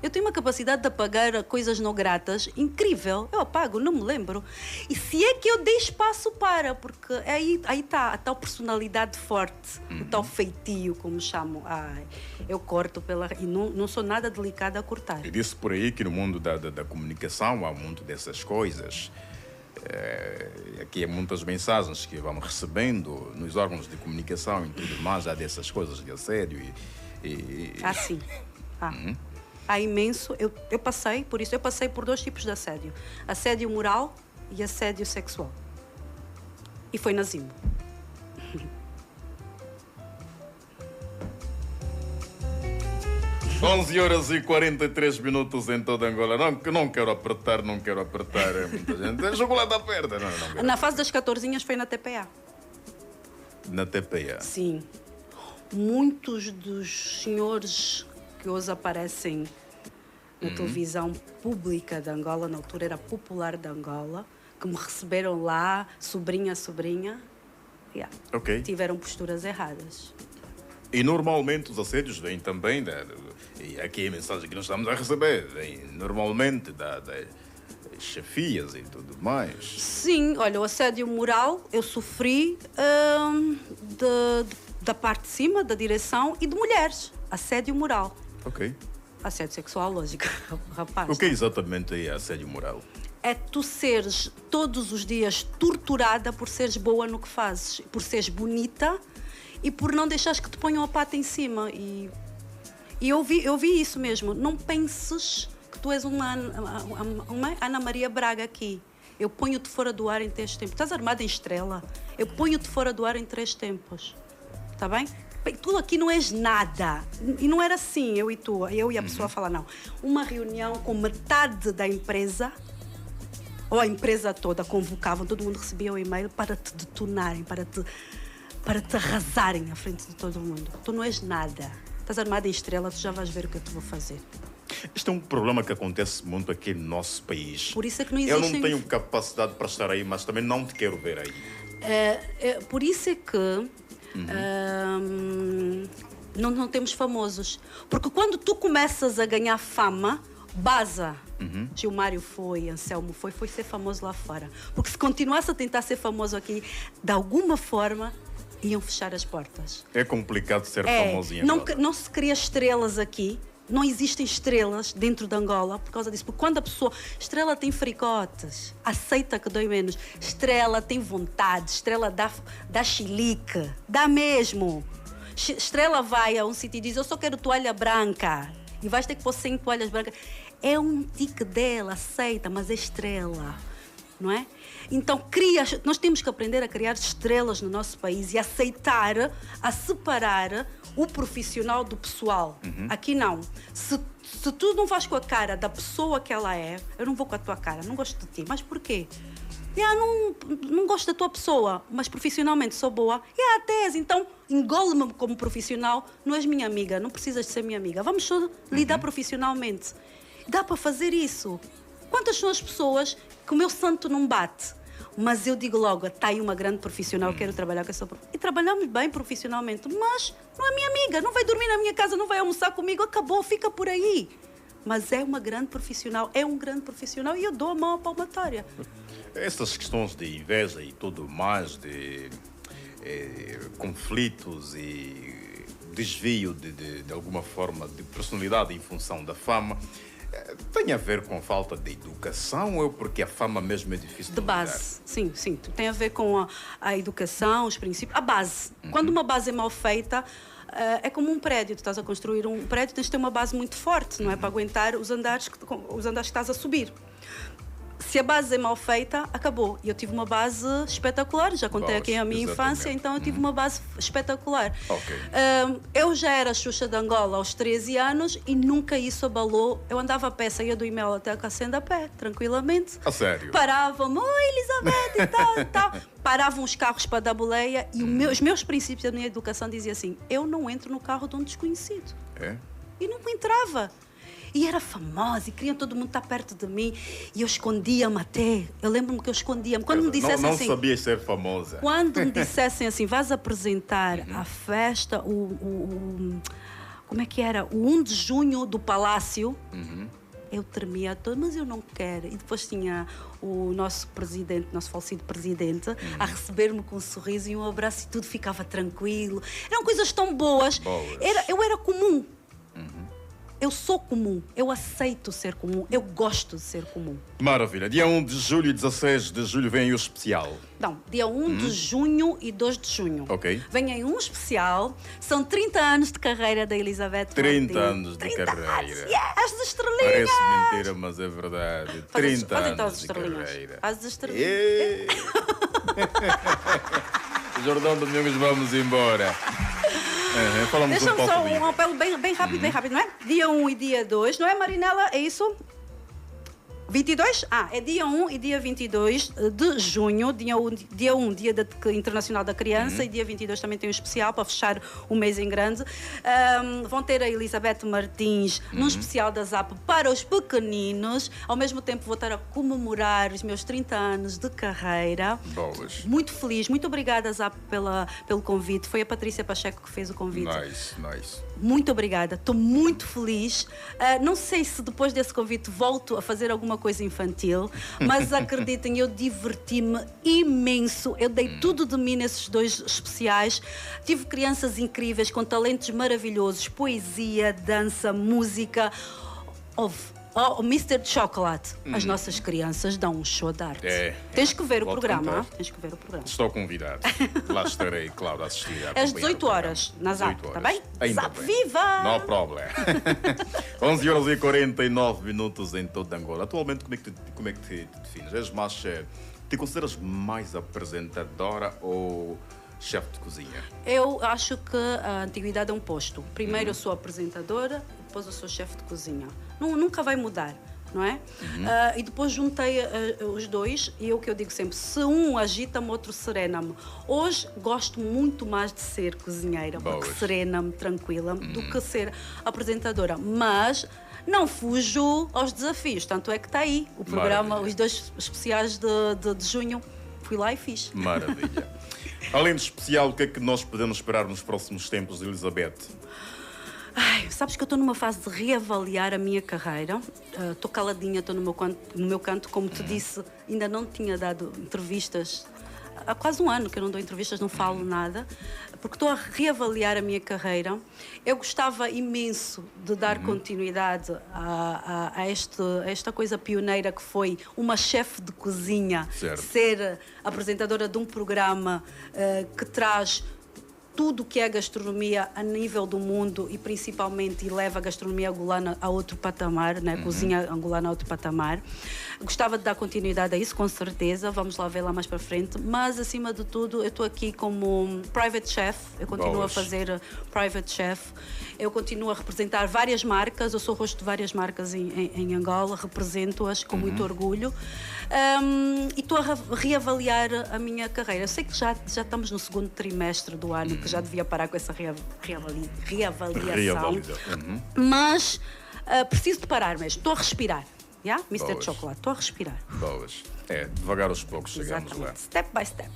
Eu tenho uma capacidade de apagar coisas não gratas incrível. Eu apago, não me lembro. E se é que eu dei espaço para, porque aí está a tal personalidade forte, o tal feitio, como chamam. Eu corto e não sou nada delicada a cortar. Eu disse por aí que no mundo da comunicação há muito dessas coisas. Aqui há muitas mensagens que vamos recebendo nos órgãos de comunicação e tudo mais, há dessas coisas de assédio sim. Há imenso. Eu passei por isso. Eu passei por 2 tipos de assédio. Assédio moral e assédio sexual. E foi na Zimbo. Onze horas e 43 minutos em toda Angola. Não quero apertar. Muita gente. Chocolate à perda. Não. Na fase das 14zinhas foi na TPA. Na TPA? Sim. Muitos dos senhores que hoje aparecem na televisão pública de Angola, na altura era popular de Angola, que me receberam lá, sobrinha, tiveram posturas erradas. E normalmente os assédios vêm também, e aqui a mensagem que nós estamos a receber, vem normalmente chefias e tudo mais. Sim, olha, o assédio moral eu sofri da parte de cima, da direção e de mulheres. Assédio moral. Ok. Assédio sexual, lógico, rapaz. O que exatamente é assédio moral? É tu seres todos os dias torturada por seres boa no que fazes, por seres bonita e por não deixares que te ponham a pata em cima. E eu vi isso mesmo. Não penses que tu és uma Ana Maria Braga aqui. Eu ponho-te fora do ar em 3 tempos. Estás armada em estrela? Eu ponho-te fora do ar em 3 tempos. Está bem? Tu aqui não és nada. E não era assim, eu e a pessoa a falar, não. Uma reunião com metade da empresa, ou a empresa toda, convocavam, todo mundo recebia o e-mail para te detonarem, para te arrasarem à frente de todo mundo. Tu não és nada. Estás armada em estrela, tu já vais ver o que eu te vou fazer. Isto é um problema que acontece muito aqui no nosso país. Por isso é que não Eu existem... não tenho capacidade para estar aí, mas também não te quero ver aí. Por isso é que não temos famosos. Porque quando tu começas a ganhar fama, baza. Gilmário foi, Anselmo foi ser famoso lá fora. Porque se continuasse a tentar ser famoso aqui, de alguma forma, iam fechar as portas. É complicado ser famoso em Angola. Não se cria estrelas aqui. Não existem estrelas dentro de Angola por causa disso. Porque quando a pessoa... Estrela tem fricotes. Aceita que dói menos. Estrela tem vontade. Estrela dá chilique. Dá mesmo. Estrela vai a um sítio e diz, eu só quero toalha branca. E vais ter que pôr 100 toalhas brancas. É um tique dela, aceita, mas é estrela. Não é? Então, nós temos que aprender a criar estrelas no nosso país e aceitar, a separar o profissional do pessoal. Aqui não. Se tu não vais com a cara da pessoa que ela é, eu não vou com a tua cara, não gosto de ti. Mas porquê? Não gosto da tua pessoa, mas profissionalmente sou boa. Tese, então engole-me como profissional, não és minha amiga, não precisas de ser minha amiga. Vamos só lidar profissionalmente. Dá para fazer isso. Quantas são as pessoas que o meu santo não bate? Mas eu digo logo, está aí uma grande profissional, quero trabalhar com essa profissional. E trabalhamos bem profissionalmente, mas não é minha amiga, não vai dormir na minha casa, não vai almoçar comigo, acabou, fica por aí. Mas é uma grande profissional, é um grande profissional e eu dou a mão à palmatória. Essas questões de inveja e tudo mais, de conflitos e desvio de alguma forma de personalidade em função da fama, tem a ver com falta de educação ou porque a fama mesmo é difícil de base, lidar? sim. Tem a ver com a educação, os princípios, a base. Quando uma base é mal feita, é como um prédio. Tu estás a construir um prédio, tens de ter uma base muito forte, não é? Para aguentar os andares que estás a subir. Se a base é mal feita, acabou. E eu tive uma base espetacular, já contei aqui a minha infância, então eu tive uma base espetacular. Okay. Eu já era Xuxa de Angola aos 13 anos e nunca isso abalou. Eu andava a pé, saía do Imel até a Cacenda a pé, tranquilamente. A sério? Paravam, oi Elizabeth e tal. Paravam os carros para dar boleia e os meus princípios da minha educação diziam assim, eu não entro no carro de um desconhecido. É? E não entrava. E era famosa, e queriam todo mundo estar perto de mim. E eu escondia-me até. Eu lembro-me que eu escondia-me. Quando me dissessem não assim... Não sabias ser famosa. Quando me dissessem assim, vais apresentar a festa, como é que era? O 1 de junho do Palácio. Eu tremia todo, mas eu não quero. E depois tinha o nosso falecido presidente, a receber-me com um sorriso e um abraço e tudo ficava tranquilo. Eram coisas tão boas. Eu era comum. Eu sou comum, eu aceito ser comum, eu gosto de ser comum. Maravilha. Dia 1 de julho e 16 de julho vem o especial. Não, dia 1 de junho e 2 de junho. Ok. Vem aí um especial. São 30 anos de carreira da Elizabeth 30 Martins. anos de carreira. As de estrelinhas. Parece mentira, mas é verdade. 30 anos de carreira. As de estrelinhas. Jordão Domingos, vamos embora. Falamos Deixa-me só um pouco apelo bem rápido, não é? Dia 1 e dia 2, não é, Marinela? É isso? 22? É dia 1 e dia 22 de junho. Dia 1, Dia Internacional da Criança, e dia 22 também tem um especial para fechar o mês em grande. Vão ter a Elizabeth Martins num especial da ZAP para os pequeninos. Ao mesmo tempo vou estar a comemorar os meus 30 anos de carreira. Boas. Muito feliz. Muito obrigada, ZAP, pelo convite. Foi a Patrícia Pacheco que fez o convite. Nice. muito obrigada. Estou muito feliz. Não sei se depois desse convite volto a fazer alguma coisa infantil, mas acreditem, eu diverti-me imenso. Eu dei tudo de mim nesses 2 especiais. Tive crianças incríveis, com talentos maravilhosos, poesia, dança, música. O Mr. Chocolate, as nossas crianças dão um show de arte. Tens que ver o programa. Tens que ver o programa. Estou convidado. Lá estarei, claro, a assistir. Às 18 horas, na ZAP, está bem? Ainda ZAP bem. viva! Não problema. 11h49 em toda Angola. Atualmente, como é que te defines? És mais, te consideras mais apresentadora ou chefe de cozinha? Eu acho que a antiguidade é um posto. Primeiro eu sou apresentadora, depois eu sou chefe de cozinha. Nunca vai mudar, não é? E depois juntei os dois e o que eu digo sempre, se um agita-me, outro serena-me. Hoje gosto muito mais de ser cozinheira, porque serena-me, tranquila-me, do que ser apresentadora. Mas não fujo aos desafios, tanto é que está aí o programa, Maravilha. Os 2 especiais de junho, fui lá e fiz. Maravilha. Além de especial, o que é que nós podemos esperar nos próximos tempos, Elizabeth? Sabes que eu estou numa fase de reavaliar a minha carreira. Estou caladinha, estou no meu canto. Como te disse, ainda não tinha dado entrevistas. Há quase um ano que eu não dou entrevistas, não falo nada. Porque estou a reavaliar a minha carreira. Eu gostava imenso de dar continuidade a esta coisa pioneira que foi uma chefe de cozinha. Certo. Ser apresentadora de um programa que traz tudo o que é gastronomia a nível do mundo e principalmente leva a gastronomia angolana a outro patamar, né? Cozinha angolana a outro patamar. Gostava de dar continuidade a isso, com certeza. Vamos lá ver lá mais para frente. Mas, acima de tudo, eu estou aqui como private chef. Eu continuo a fazer private chef. Eu continuo a representar várias marcas. Eu sou rosto de várias marcas em Angola. Represento-as com muito orgulho. E estou a reavaliar a minha carreira. Eu sei que já estamos no 2º trimestre do ano, que já devia parar com essa reavaliação. Mas preciso de parar mesmo. Estou a respirar. Yeah? Mr. Chocolate, estou a respirar. Boas. Devagar aos poucos chegamos lá. Step by step.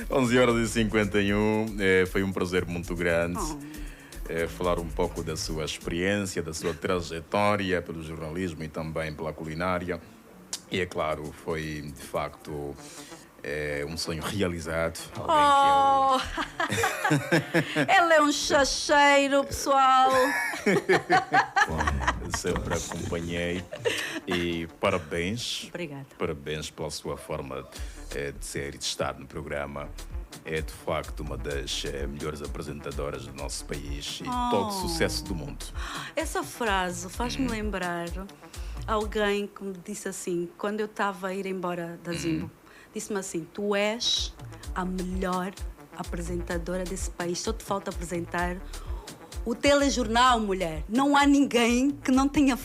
11h51. Foi um prazer muito grande. Falar um pouco da sua experiência, da sua trajetória pelo jornalismo e também pela culinária. E é claro, foi de facto um sonho realizado. Ele é um chacheiro, pessoal. Sempre acompanhei. E parabéns. Obrigada. Parabéns pela sua forma de ser e de estar no programa. É de facto uma das melhores apresentadoras do nosso país e todo sucesso do mundo. Essa frase faz-me lembrar alguém que me disse assim, quando eu estava a ir embora da Zimbo, disse-me assim: tu és a melhor apresentadora desse país, só te falta apresentar o telejornal, mulher. Não há ninguém que não tenha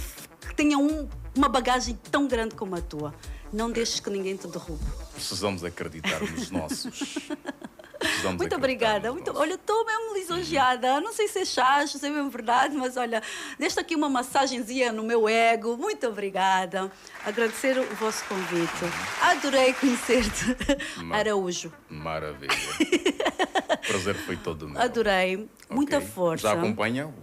uma bagagem tão grande como a tua. Não deixes que ninguém te derrube. Precisamos acreditar nos nossos. Muito obrigada. Olha, estou mesmo lisonjeada. Não sei se é chato, se é mesmo verdade, mas olha, deixa aqui uma massagenzinha no meu ego. Muito obrigada. Agradecer o vosso convite. Adorei conhecer-te, Araújo. Maravilha. O prazer foi todo meu. Adorei. Muita força. Já acompanha?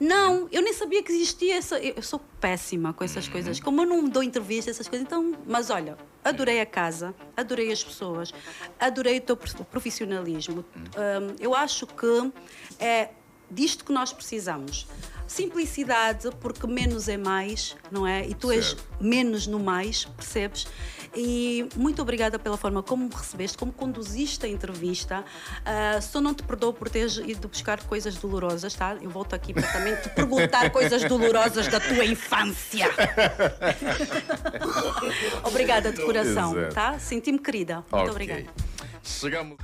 Não, eu nem sabia que existia essa. Eu sou péssima com essas coisas. Como eu não dou entrevista, essas coisas, então. Mas olha, adorei a casa, adorei as pessoas, adorei o teu profissionalismo. Eu acho que é disto que nós precisamos. Simplicidade, porque menos é mais, não é? E tu és menos no mais, percebes? E muito obrigada pela forma como me recebeste, como conduziste a entrevista. Só não te perdoo por teres ido buscar coisas dolorosas, tá? Eu volto aqui para também te perguntar coisas dolorosas da tua infância. Obrigada de coração, tá? Senti-me querida. Muito obrigada. Chegamos.